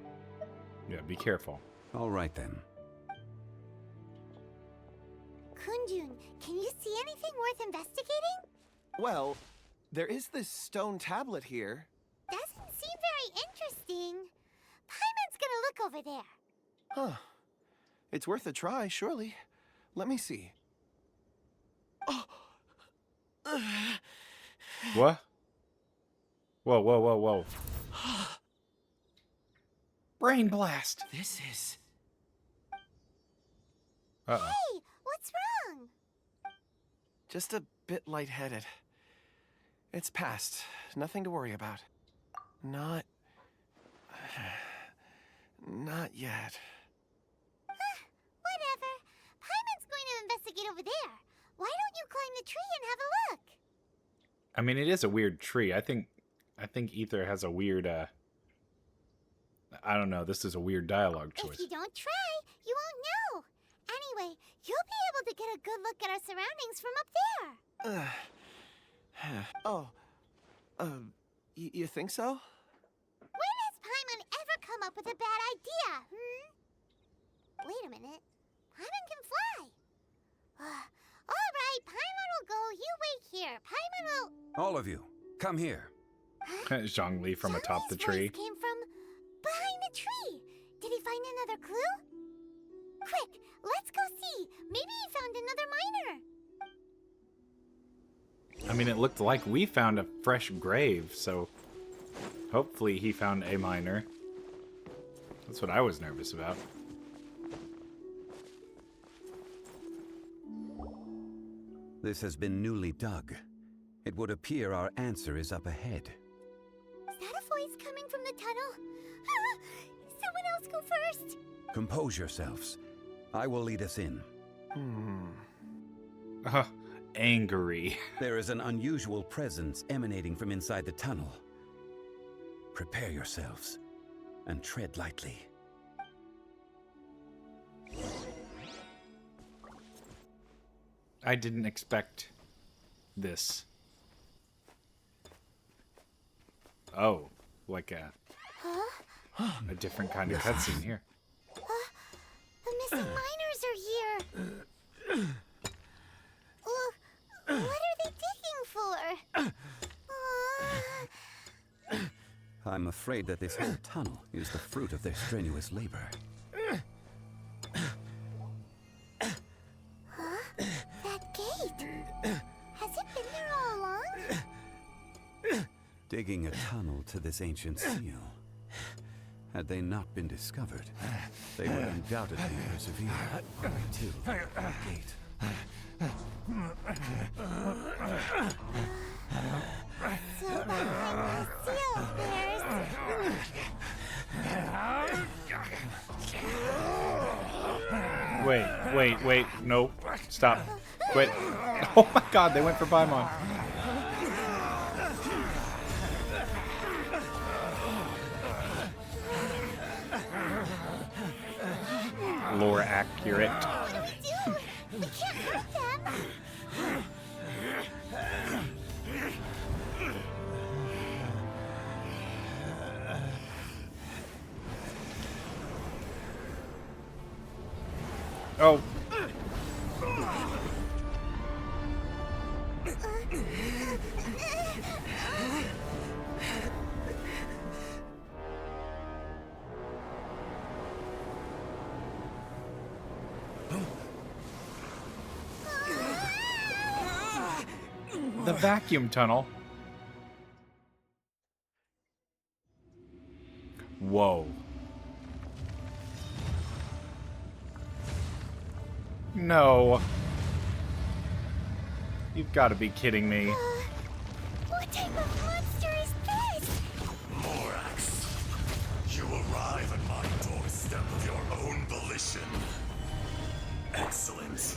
Yeah, be careful. All right then. Kun Jun, can you see anything worth investigating? Well, there is this stone tablet here. Doesn't seem very interesting. Paimon's gonna look over there. Huh. It's worth a try, surely. Let me see. Oh. What? Whoa, whoa, whoa, whoa. Brain blast. This is... Uh-oh. Hey, what's wrong? just a bit lightheaded. It's past. Nothing to worry about. Not yet. Whatever. Paimon's going to investigate over there. Why don't you climb the tree and have a look? I mean, it is a weird tree. I think Ether has a weird, I don't know, this is a weird dialogue choice. If you don't try, you won't know. Anyway, you'll be able to get a good look at our surroundings from up there. You think so? When has Paimon ever come up with a bad idea, Wait a minute. Paimon can fly. All right, Paimon will go. You wait here. Paimon will... All of you, come here. Zhongli from atop the Zhongli's tree. voice came from behind the tree. Did he find another clue? Quick, let's go see. Maybe he found another miner. I mean, it looked like we found a fresh grave, so hopefully he found a miner. That's what I was nervous about. This has been newly dug. It would appear our answer is up ahead. Is that a voice coming from the tunnel? Someone else go first. Compose yourselves. I will lead us in. Angry. There is an unusual presence emanating from inside the tunnel. Prepare yourselves and tread lightly. I didn't expect this. Oh, like a different kind of cutscene here. The missing miners are here. What are they digging for? I'm afraid that this whole tunnel is the fruit of their strenuous labor. That gate. Has it been there all along? Digging a tunnel to this ancient seal. Had they not been discovered, they would undoubtedly persevere until the gate. So behind the seal there's... Wait, no, stop. Quit. Oh my god, they went for Paimon. Lore accurate. What do we do? We can't hurt them. Oh. The vacuum tunnel. Whoa. You've got to be kidding me. What type of monster is this? Morax, you arrive at my doorstep of your own volition. Excellent.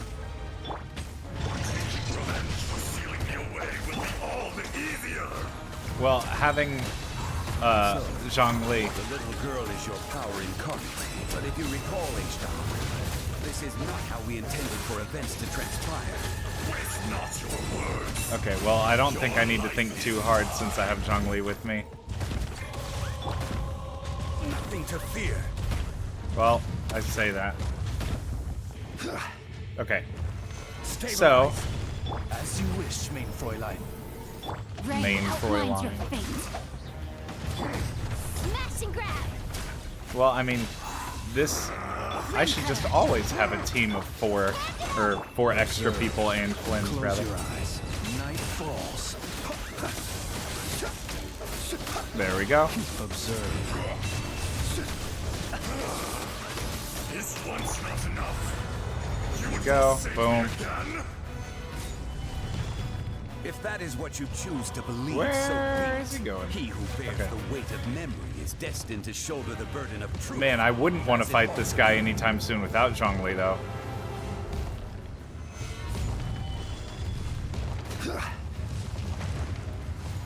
Taking revenge for sealing me away will be all the easier. Well, having Zhongli. The little girl is your power incarnate. But if you recall, H-Dog, this is not how we intended for events to transpire. Waste not your words. Okay, well, I don't think I need to think too hard since I have Zhongli with me. Nothing to fear. Well, I say that. Okay. Stabilize. So, As you wish, main Fräulein. main outlines your Fräulein. fate. Smash and grab. Well, I mean, this... I should just always have a team of 4, or 4 extra people and Flynn, rather. Close your eyes. Night falls. There we go. Observe. Is once not enough? You would Go. forsake Boom. me again? If that is what you choose to believe, Where so be is it. he going? He who bears Okay. the weight of memory is destined to shoulder the burden of truth. Man, I wouldn't want to fight this guy anytime soon without Zhongli, though.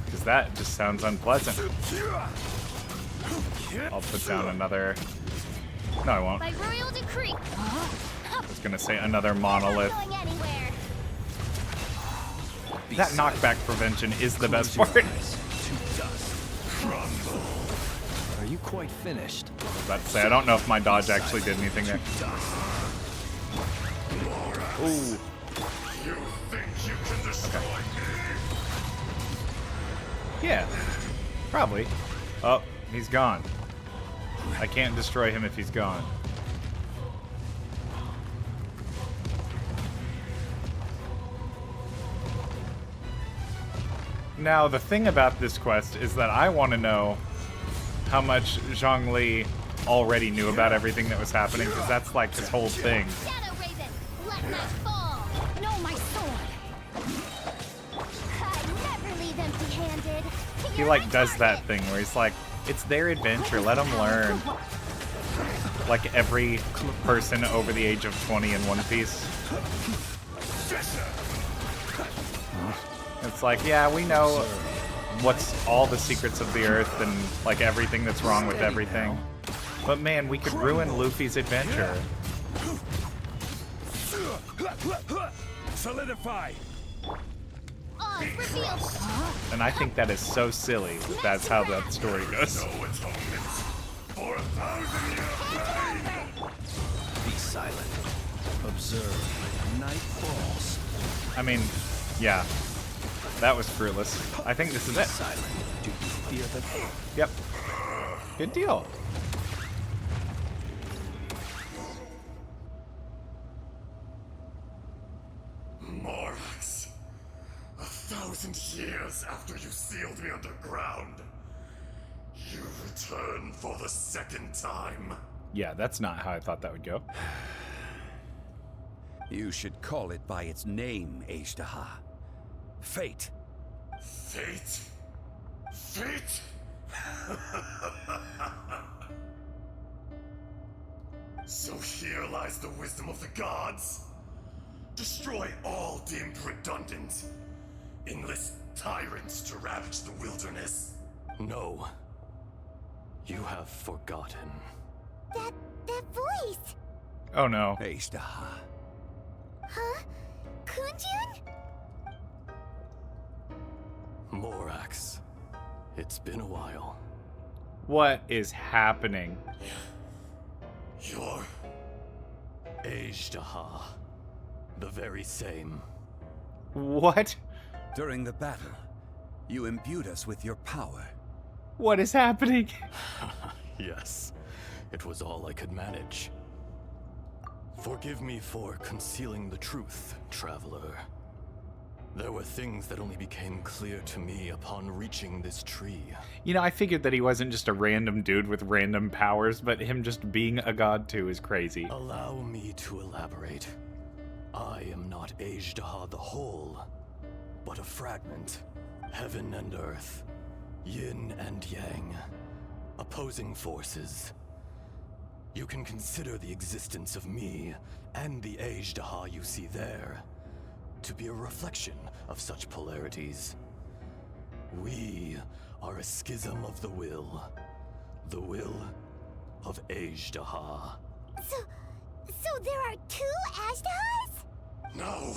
Because that just sounds unpleasant. I'll put down another... No, I won't. By royal decree. I was going to say another monolith. Not going anywhere. That knockback prevention is the best part. Are you quite finished? I was about to say, I don't know if my dodge actually did anything there. Ooh. You think you can destroy me? Yeah, probably. Oh, he's gone. I can't destroy him if he's gone. Now, the thing about this quest is that I want to know how much Zhongli already knew about everything that was happening, because that's like his whole thing. Shadow Raven, let night fall. No, my sword. I never leave empty-handed. He like does that thing where he's like, it's their adventure, let them learn. Like every person over the age of 20 in One Piece. It's like, yeah, we know what's all the secrets of the earth and like everything that's wrong with everything. But man, we could ruin Luffy's adventure. Solidify. Oz revealed. And I think that is so silly that that's how that story goes. No atonement for 1,000 years. Be silent. Observe. Night falls. I mean, yeah, that was fruitless. I think this is it. Silent. Do you fear them? Yep. Good deal. Morax, 1,000 years after you sealed me underground, you return for the second time. Yeah, that's not how I thought that would go. You should call it by its name, H-Daha. Fate. Fate? Fate? So here lies the wisdom of the gods. Destroy all deemed redundant. Enlist tyrants to ravage the wilderness. No. You have forgotten. That voice. Oh no. H-Daha. Huh? Kun Jun? Morax. It's been a while. What is happening? You're... H-Daha. The very same. What? During the battle, you imbued us with your power. What is happening? Yes. It was all I could manage. Forgive me for concealing the truth, traveler. There were things that only became clear to me upon reaching this tree. You know, I figured that he wasn't just a random dude with random powers, but him just being a god too is crazy. Allow me to elaborate. I am not H-Daha the Whole, but a fragment. Heaven and earth, yin and yang, opposing forces. You can consider the existence of me and the Ajdaha you see there to be a reflection of such polarities. We are a schism of the will of Ajdaha. So there are two Ajdahas? No,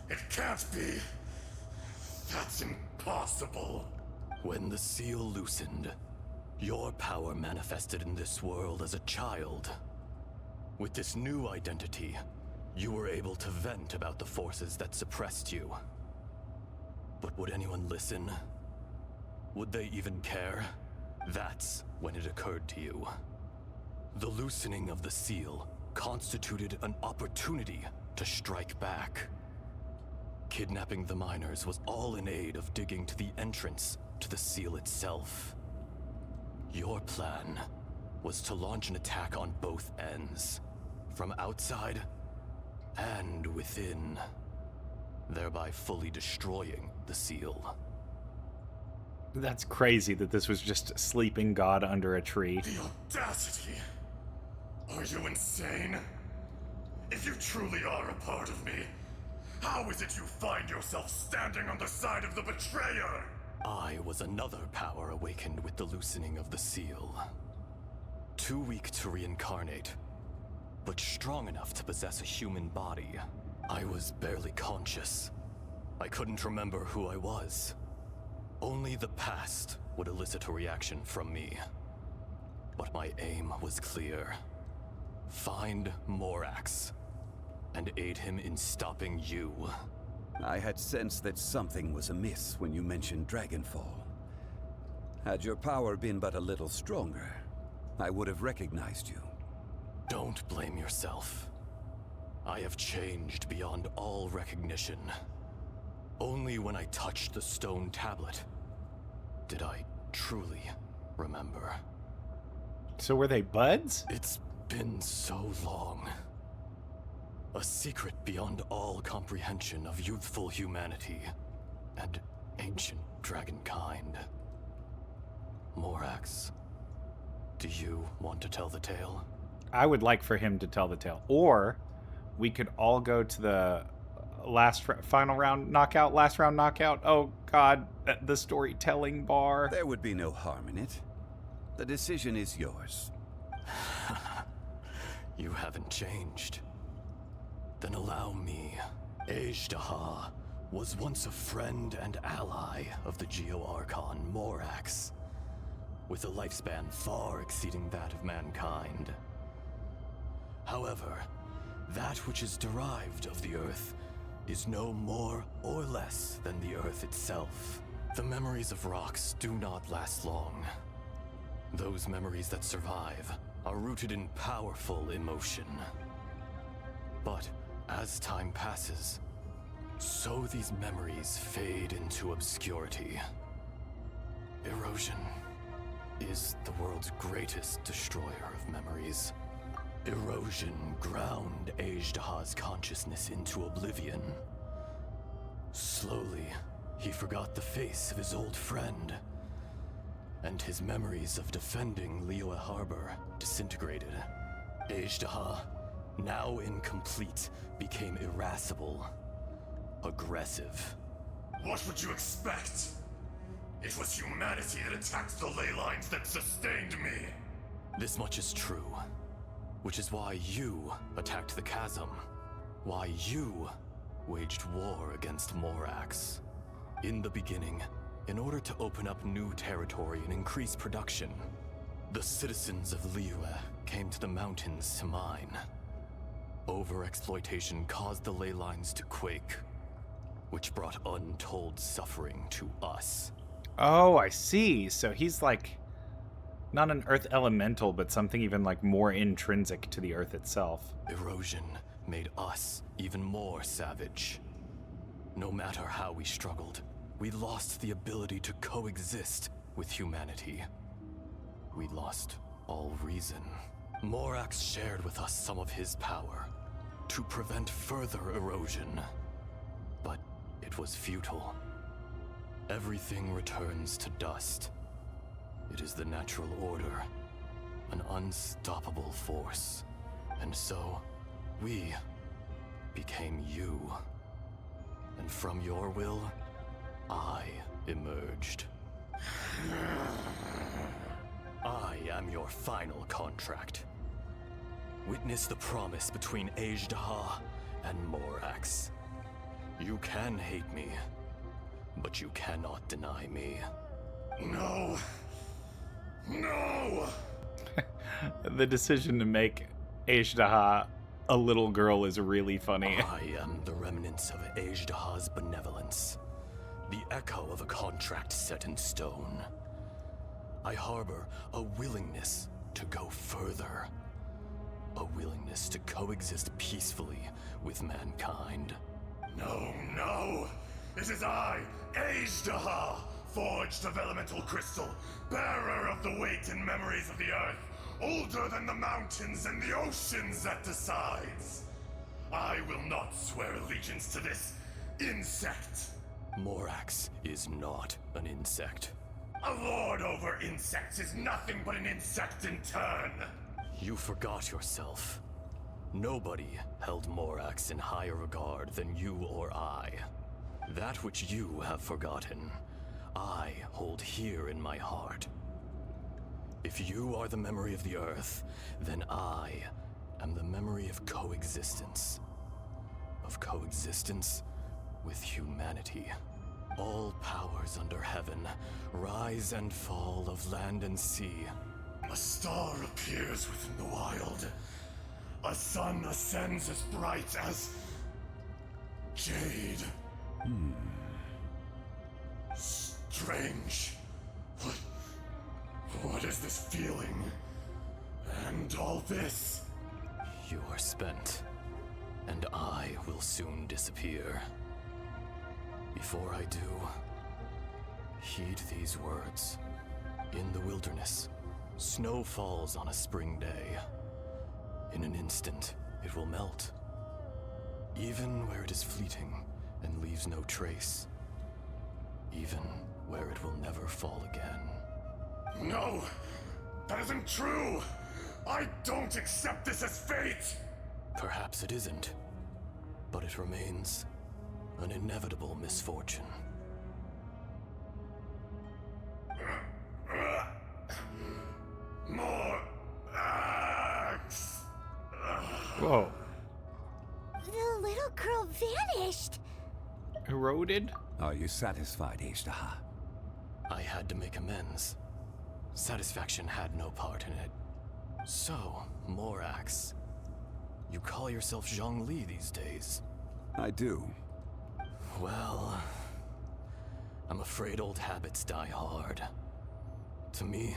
it can't be. That's impossible. When the seal loosened, your power manifested in this world as a child. With this new identity, you were able to vent about the forces that suppressed you. But would anyone listen? Would they even care? That's when it occurred to you. The loosening of the seal constituted an opportunity to strike back. Kidnapping the miners was all in aid of digging to the entrance to the seal itself. Your plan was to launch an attack on both ends, from outside and within, thereby fully destroying the seal. That's crazy that this was just a sleeping god under a tree. The audacity! Are you insane? If you truly are a part of me, how is it you find yourself standing on the side of the betrayer? I was another power awakened with the loosening of the seal. Too weak to reincarnate, but strong enough to possess a human body. I was barely conscious. I couldn't remember who I was. Only the past would elicit a reaction from me. But my aim was clear. Find Morax and aid him in stopping you. I had sensed that something was amiss when you mentioned Dragonfall. Had your power been but a little stronger, I would have recognized you. Don't blame yourself. I have changed beyond all recognition. Only when I touched the stone tablet did I truly remember. So were they buds? It's been so long. A secret beyond all comprehension of youthful humanity and ancient dragonkind. Morax, do you want to tell the tale? I would like for him to tell the tale. Or we could all go to the last round knockout. Oh god, the storytelling bar. There would be no harm in it. The decision is yours. You haven't changed. Then allow me. Ajdaha was once a friend and ally of the Geo-Archon Morax, with a lifespan far exceeding that of mankind. However, that which is derived of the Earth is no more or less than the Earth itself. The memories of rocks do not last long. Those memories that survive are rooted in powerful emotion. But as time passes, so these memories fade into obscurity. Erosion is the world's greatest destroyer of memories. Erosion ground Ajdaha's consciousness into oblivion. Slowly, he forgot the face of his old friend, and his memories of defending Liyue Harbor disintegrated. Ajdaha, now incomplete, became irascible, aggressive. What would you expect? It was humanity that attacked the ley lines that sustained me. This much is true, which is why you attacked the chasm, why you waged war against Morax. In the beginning, in order to open up new territory and increase production, the citizens of Liyue came to the mountains to mine. Overexploitation caused the ley lines to quake, which brought untold suffering to us. Oh, I see. So he's like not an earth elemental, but something even like more intrinsic to the earth itself. Erosion made us even more savage. No matter how we struggled, we lost the ability to coexist with humanity. We lost all reason. Morax shared with us some of his power to prevent further erosion. But it was futile. Everything returns to dust. It is the natural order, an unstoppable force. And so, we became you. And from your will, I emerged. I am your final contract. Witness the promise between Ajdaha and Morax. You can hate me, but you cannot deny me. No. No! The decision to make Ajdaha a little girl is really funny. I am the remnants of Ajdaha's benevolence, the echo of a contract set in stone. I harbor a willingness to go further, a willingness to coexist peacefully with mankind. No, no! It is I, Ajdaha, forged of elemental crystal, bearer of the weight and memories of the earth, older than the mountains and the oceans that decides. I will not swear allegiance to this insect. Morax is not an insect. A lord over insects is nothing but an insect in turn. You forgot yourself. Nobody held Morax in higher regard than you or I. That which you have forgotten, I hold here in my heart. If you are the memory of the Earth, then I am the memory of coexistence. Of coexistence with humanity. All powers under heaven, rise and fall of land and sea. A star appears within the wild. A sun ascends as bright as jade. Strange. What is this feeling? And all this? You are spent, and I will soon disappear. Before I do, heed these words. In the wilderness, snow falls on a spring day. In an instant, it will melt. Even where it is fleeting and leaves no trace. Even where it will never fall again. No! That isn't true! I don't accept this as fate! Perhaps it isn't, but it remains an inevitable misfortune. More axe! Whoa. The little girl vanished. Eroded? Are you satisfied, Ajdaha? I had to make amends. Satisfaction had no part in it. So, Morax, you call yourself Zhongli these days? I do. Well, I'm afraid old habits die hard. To me,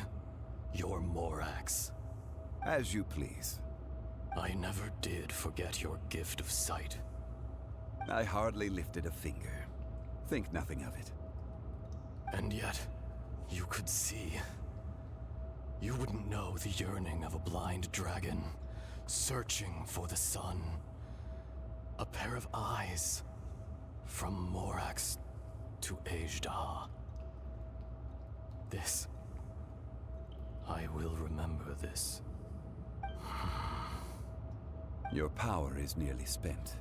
you're Morax. As you please. I never did forget your gift of sight. I hardly lifted a finger. Think nothing of it. And yet, you could see. You wouldn't know the yearning of a blind dragon, searching for the sun. A pair of eyes, from Morax to Ajdaha. This, I will remember this. Your power is nearly spent.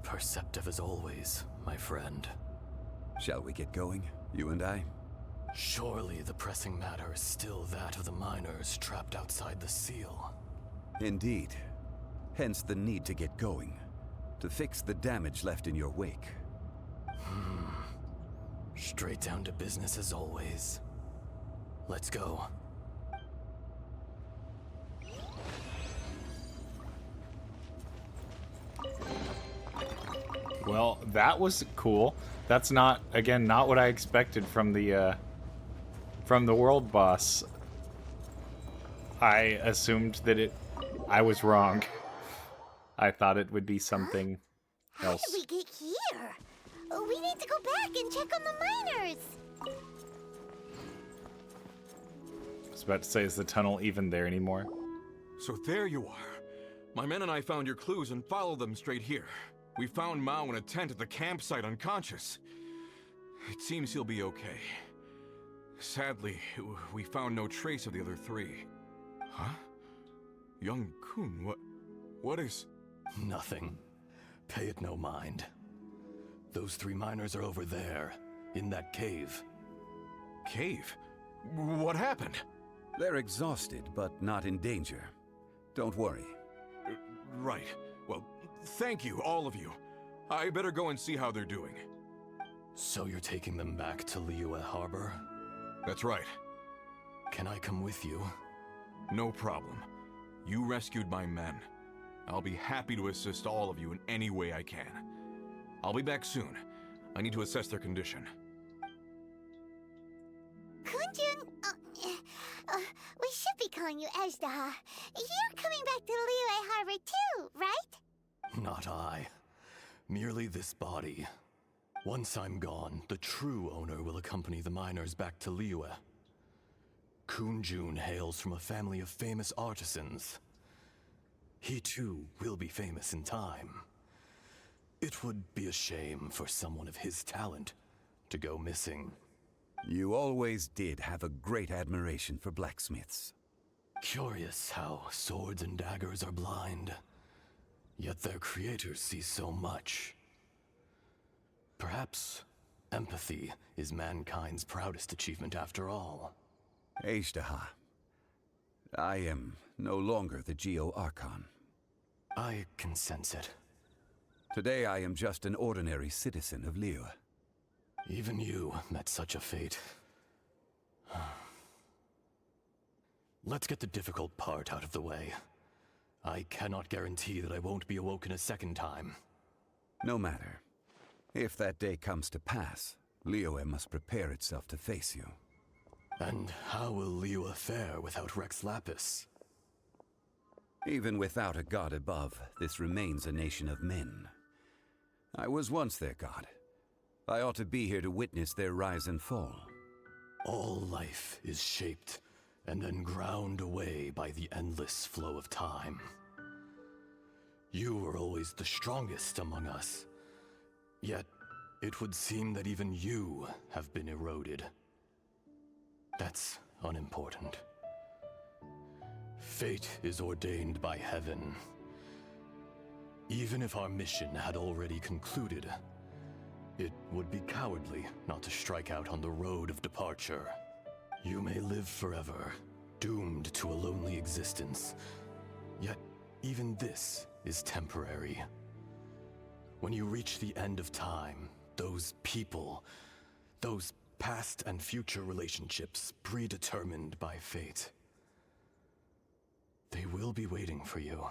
Perceptive as always, my friend. Shall we get going, you and I? Surely the pressing matter is still that of the miners trapped outside the seal. Indeed. Hence the need to get going. To fix the damage left in your wake. Straight down to business as always. Let's go. Well, that was cool. That's not, again, not what I expected from the world boss. I assumed that I was wrong. I thought it would be something else. How did we get here? We need to go back and check on the miners. I was about to say, is the tunnel even there anymore? So there you are. My men and I found your clues and followed them straight here. We found Mao in a tent at the campsite unconscious. It seems he'll be okay. Sadly, we found no trace of the other three. Huh? Young Kun, what is... Nothing. Pay it no mind. Those 3 miners are over there, in that cave. Cave? What happened? They're exhausted, but not in danger. Don't worry. Right. Well, thank you, all of you. I better go and see how they're doing. So you're taking them back to Liyue Harbor? That's right. Can I come with you? No problem. You rescued my men. I'll be happy to assist all of you in any way I can. I'll be back soon. I need to assess their condition. Kun Jun, we should be calling you Ezdaha. You're coming back to Liyue Harbor too, right? Not I. Merely this body. Once I'm gone, the true owner will accompany the miners back to Liyue. Kun Jun hails from a family of famous artisans. He too will be famous in time. It would be a shame for someone of his talent to go missing. You always did have a great admiration for blacksmiths. Curious how swords and daggers are blind, yet their creators see so much. Perhaps empathy is mankind's proudest achievement after all. Ezdaha, I am no longer the Geo Archon. I can sense it. Today I am just an ordinary citizen of Liyue. Even you met such a fate. Let's get the difficult part out of the way. I cannot guarantee that I won't be awoken a second time. No matter. If that day comes to pass, Liyue must prepare itself to face you. And how will Liyue fare without Rex Lapis? Even without a god above, this remains a nation of men. I was once their god. I ought to be here to witness their rise and fall. All life is shaped and then ground away by the endless flow of time. You were always the strongest among us. Yet, it would seem that even you have been eroded. That's unimportant. Fate is ordained by heaven. Even if our mission had already concluded, it would be cowardly not to strike out on the road of departure. You may live forever, doomed to a lonely existence. Yet, even this is temporary. When you reach the end of time, those people, those past and future relationships predetermined by fate, they will be waiting for you.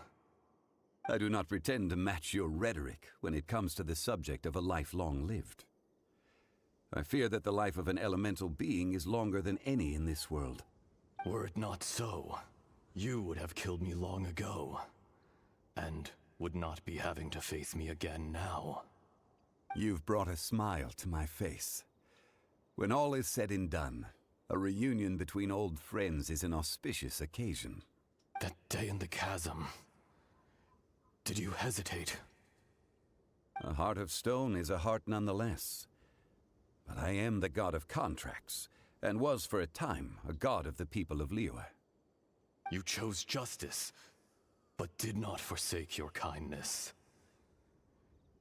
I do not pretend to match your rhetoric when it comes to the subject of a life long lived. I fear that the life of an elemental being is longer than any in this world. Were it not so, you would have killed me long ago, and would not be having to face me again now. You've brought a smile to my face. When all is said and done, a reunion between old friends is an auspicious occasion. That day in the chasm, did you hesitate? A heart of stone is a heart nonetheless. But I am the god of contracts, and was for a time a god of the people of Liyue. You chose justice, but did not forsake your kindness.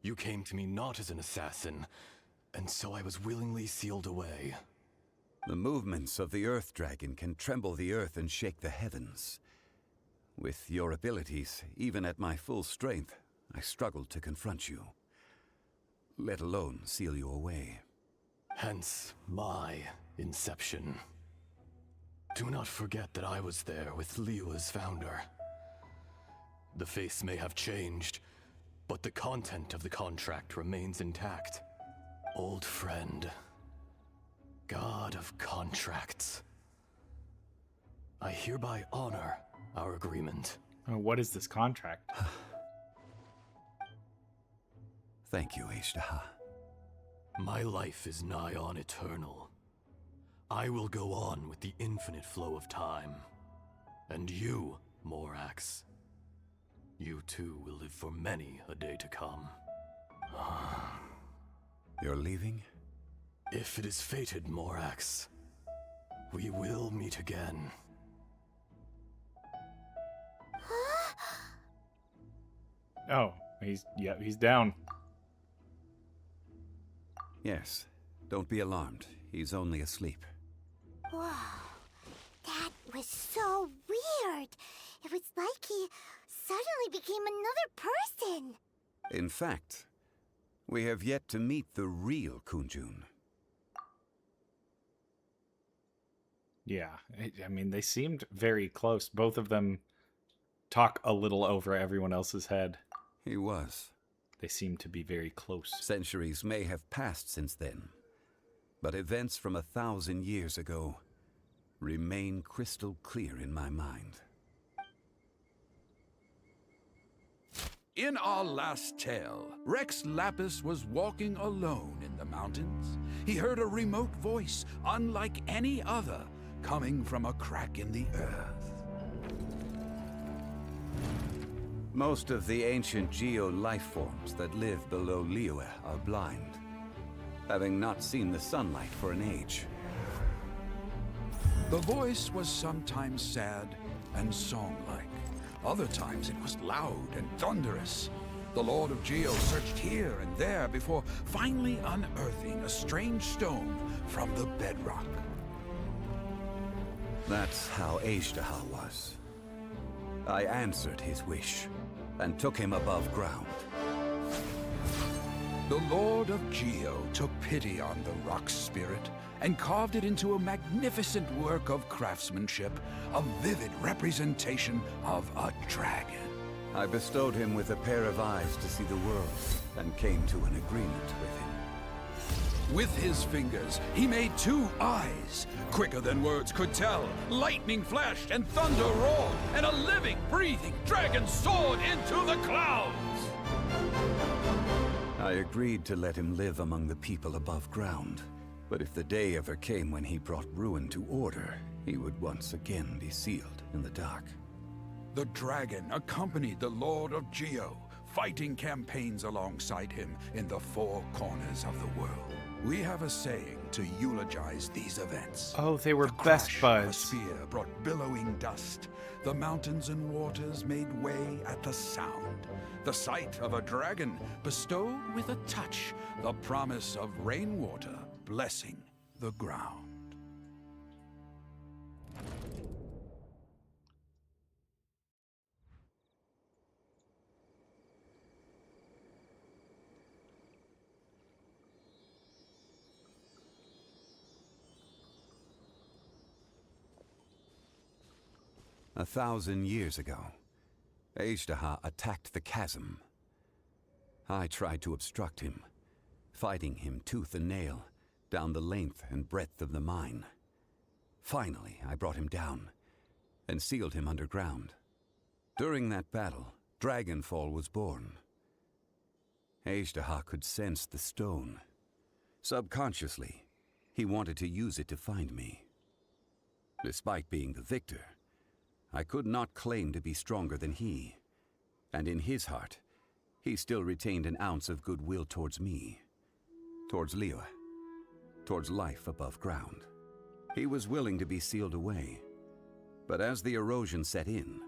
You came to me not as an assassin, and so I was willingly sealed away. The movements of the Earth Dragon can tremble the earth and shake the heavens. With your abilities, even at my full strength, I struggled to confront you, let alone seal you away. Hence my inception. Do not forget that I was there with Liyue's founder. The face may have changed, but the content of the contract remains intact. Old friend, god of contracts, I hereby honor our agreement. What is this contract? Thank you, Ezdaha. My life is nigh on eternal. I will go on with the infinite flow of time. And you, Morax, you too will live for many a day to come. You're leaving? If it is fated, Morax, we will meet again. Oh, he's down. Yes. Don't be alarmed. He's only asleep. Whoa, that was so weird. It was like he suddenly became another person. In fact, we have yet to meet the real Kun Jun. Yeah, I mean, they seemed very close. Both of them talk a little over everyone else's head. He was. They seem to be very close. Centuries may have passed since then, but events from 1,000 years ago remain crystal clear in my mind. In our last tale, Rex Lapis was walking alone in the mountains. He heard a remote voice, unlike any other, coming from a crack in the earth. Most of the ancient geo life forms that live below Liyue are blind, having not seen the sunlight for an age. The voice was sometimes sad and song-like. Other times it was loud and thunderous. The Lord of Geo searched here and there before finally unearthing a strange stone from the bedrock. That's how Ashtaha was. I answered his wish and took him above ground. The Lord of Geo took pity on the rock spirit and carved it into a magnificent work of craftsmanship, a vivid representation of a dragon. I bestowed him with a pair of eyes to see the world and came to an agreement with him. With his fingers, he made 2 eyes, quicker than words could tell. Lightning flashed and thunder roared, and a living, breathing dragon soared into the clouds. I agreed to let him live among the people above ground. But if the day ever came when he brought ruin to order, he would once again be sealed in the dark. The dragon accompanied the Lord of Geo, fighting campaigns alongside him in the 4 corners of the world. We have a saying to eulogize these events. Oh, they were The best crash buds. of a spear brought billowing dust. The mountains and waters made way at the sound. The sight of a dragon bestowed with a touch the promise of rainwater blessing the ground. A 1,000 years ago, Ashtaha attacked the chasm. I tried to obstruct him, fighting him tooth and nail down the length and breadth of the mine. Finally, I brought him down and sealed him underground. During that battle, Dragonfall was born. Ashtaha could sense the stone. Subconsciously, he wanted to use it to find me. Despite being the victor, I could not claim to be stronger than he, and in his heart, he still retained an ounce of goodwill towards me, towards Liyue, towards life above ground. He was willing to be sealed away, but as the erosion set in,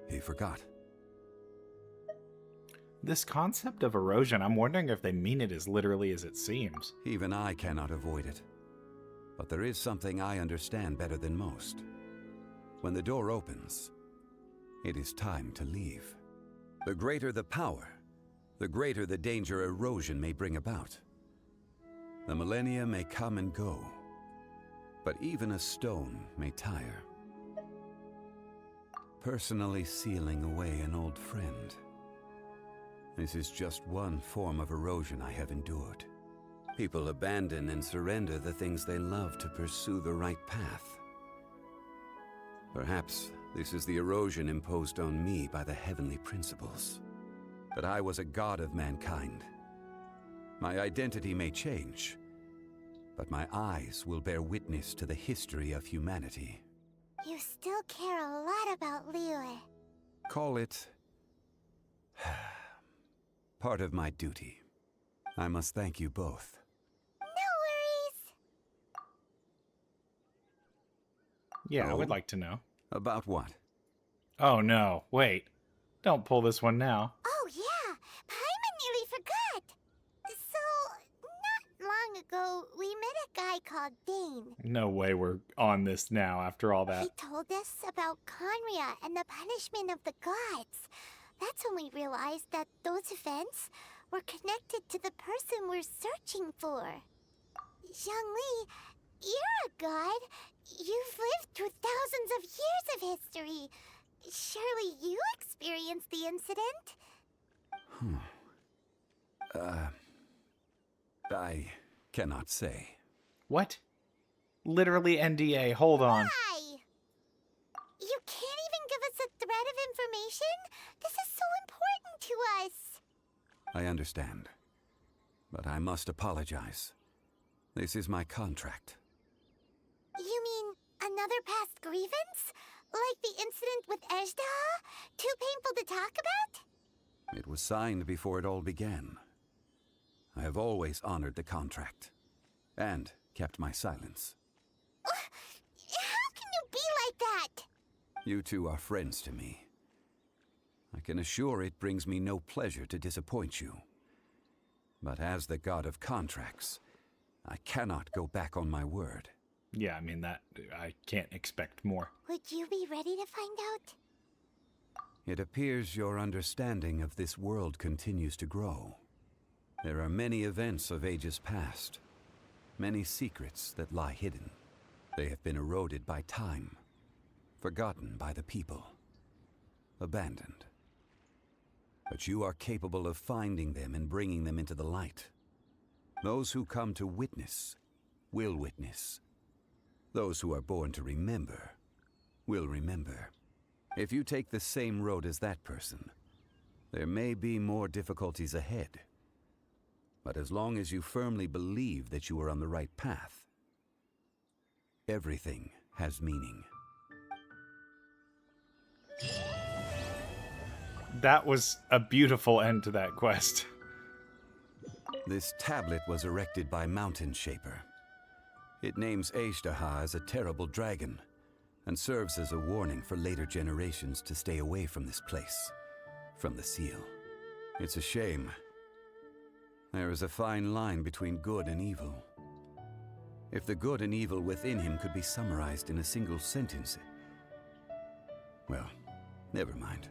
he forgot. This concept of erosion, I'm wondering if they mean it as literally as it seems. Even I cannot avoid it, but there is something I understand better than most. When the door opens, it is time to leave. The greater the power, the greater the danger erosion may bring about. The millennia may come and go, but even a stone may tire. Personally sealing away an old friend. This is just one form of erosion I have endured. People abandon and surrender the things they love to pursue the right path. Perhaps this is the erosion imposed on me by the heavenly principles. That I was a god of mankind. My identity may change, but my eyes will bear witness to the history of humanity. You still care a lot about Liyue. Call it part of my duty. I must thank you both. No worries. Yeah, I would Oh? like to know. About what? Oh no, wait. Don't pull this one now. Oh yeah, Paimon nearly forgot. So, not long ago, we met a guy called Dane. No way we're on this now after all that. He told us about Conria and the punishment of the gods. That's when we realized that those events were connected to the person we're searching for. Zhongli, you're a god. You've lived through thousands of years of history. Surely you experienced the incident? I cannot say. What? Literally NDA, hold on. Why? You can't even give us a thread of information? This is so important to us. I understand. But I must apologize. This is my contract. You mean another past grievance? Like the incident with Ejda? Too painful to talk about? It was signed before it all began. I have always honored the contract. And kept my silence. How can you be like that? You two are friends to me. I can assure it brings me no pleasure to disappoint you. But as the god of contracts, I cannot go back on my word. Yeah, I mean, that I can't expect more. Would you be ready to find out? It appears your understanding of this world continues to grow. There are many events of ages past, many secrets that lie hidden. They have been eroded by time, forgotten by the people, abandoned. But you are capable of finding them and bringing them into the light. Those who come to witness will witness. Those who are born to remember will remember. If you take the same road as that person, there may be more difficulties ahead. But as long as you firmly believe that you are on the right path, everything has meaning. That was a beautiful end to that quest. This tablet was erected by Mountain Shaper. It names Ejdaha as a terrible dragon, and serves as a warning for later generations to stay away from this place, from the seal. It's a shame. There is a fine line between good and evil. If the good and evil within him could be summarized in a single sentence... Well, never mind.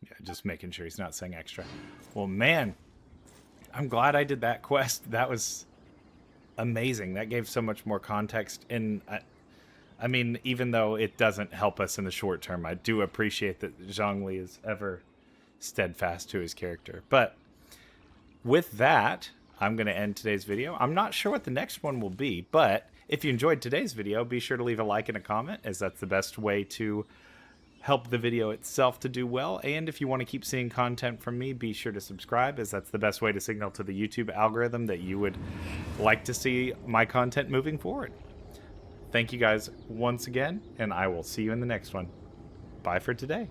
Yeah, just making sure he's not saying extra. Well, man, I'm glad I did that quest. That was amazing. That gave so much more context. And I mean, even though it doesn't help us in the short term, I do appreciate that Zhongli is ever steadfast to his character. But with that, I'm going to end today's video. I'm not sure what the next one will be, but if you enjoyed today's video, be sure to leave a like and a comment, as that's the best way to help the video itself to do well. And if you want to keep seeing content from me, be sure to subscribe, as that's the best way to signal to the YouTube algorithm that you would like to see my content moving forward. Thank you guys once again, and I will see you in the next one. Bye for today.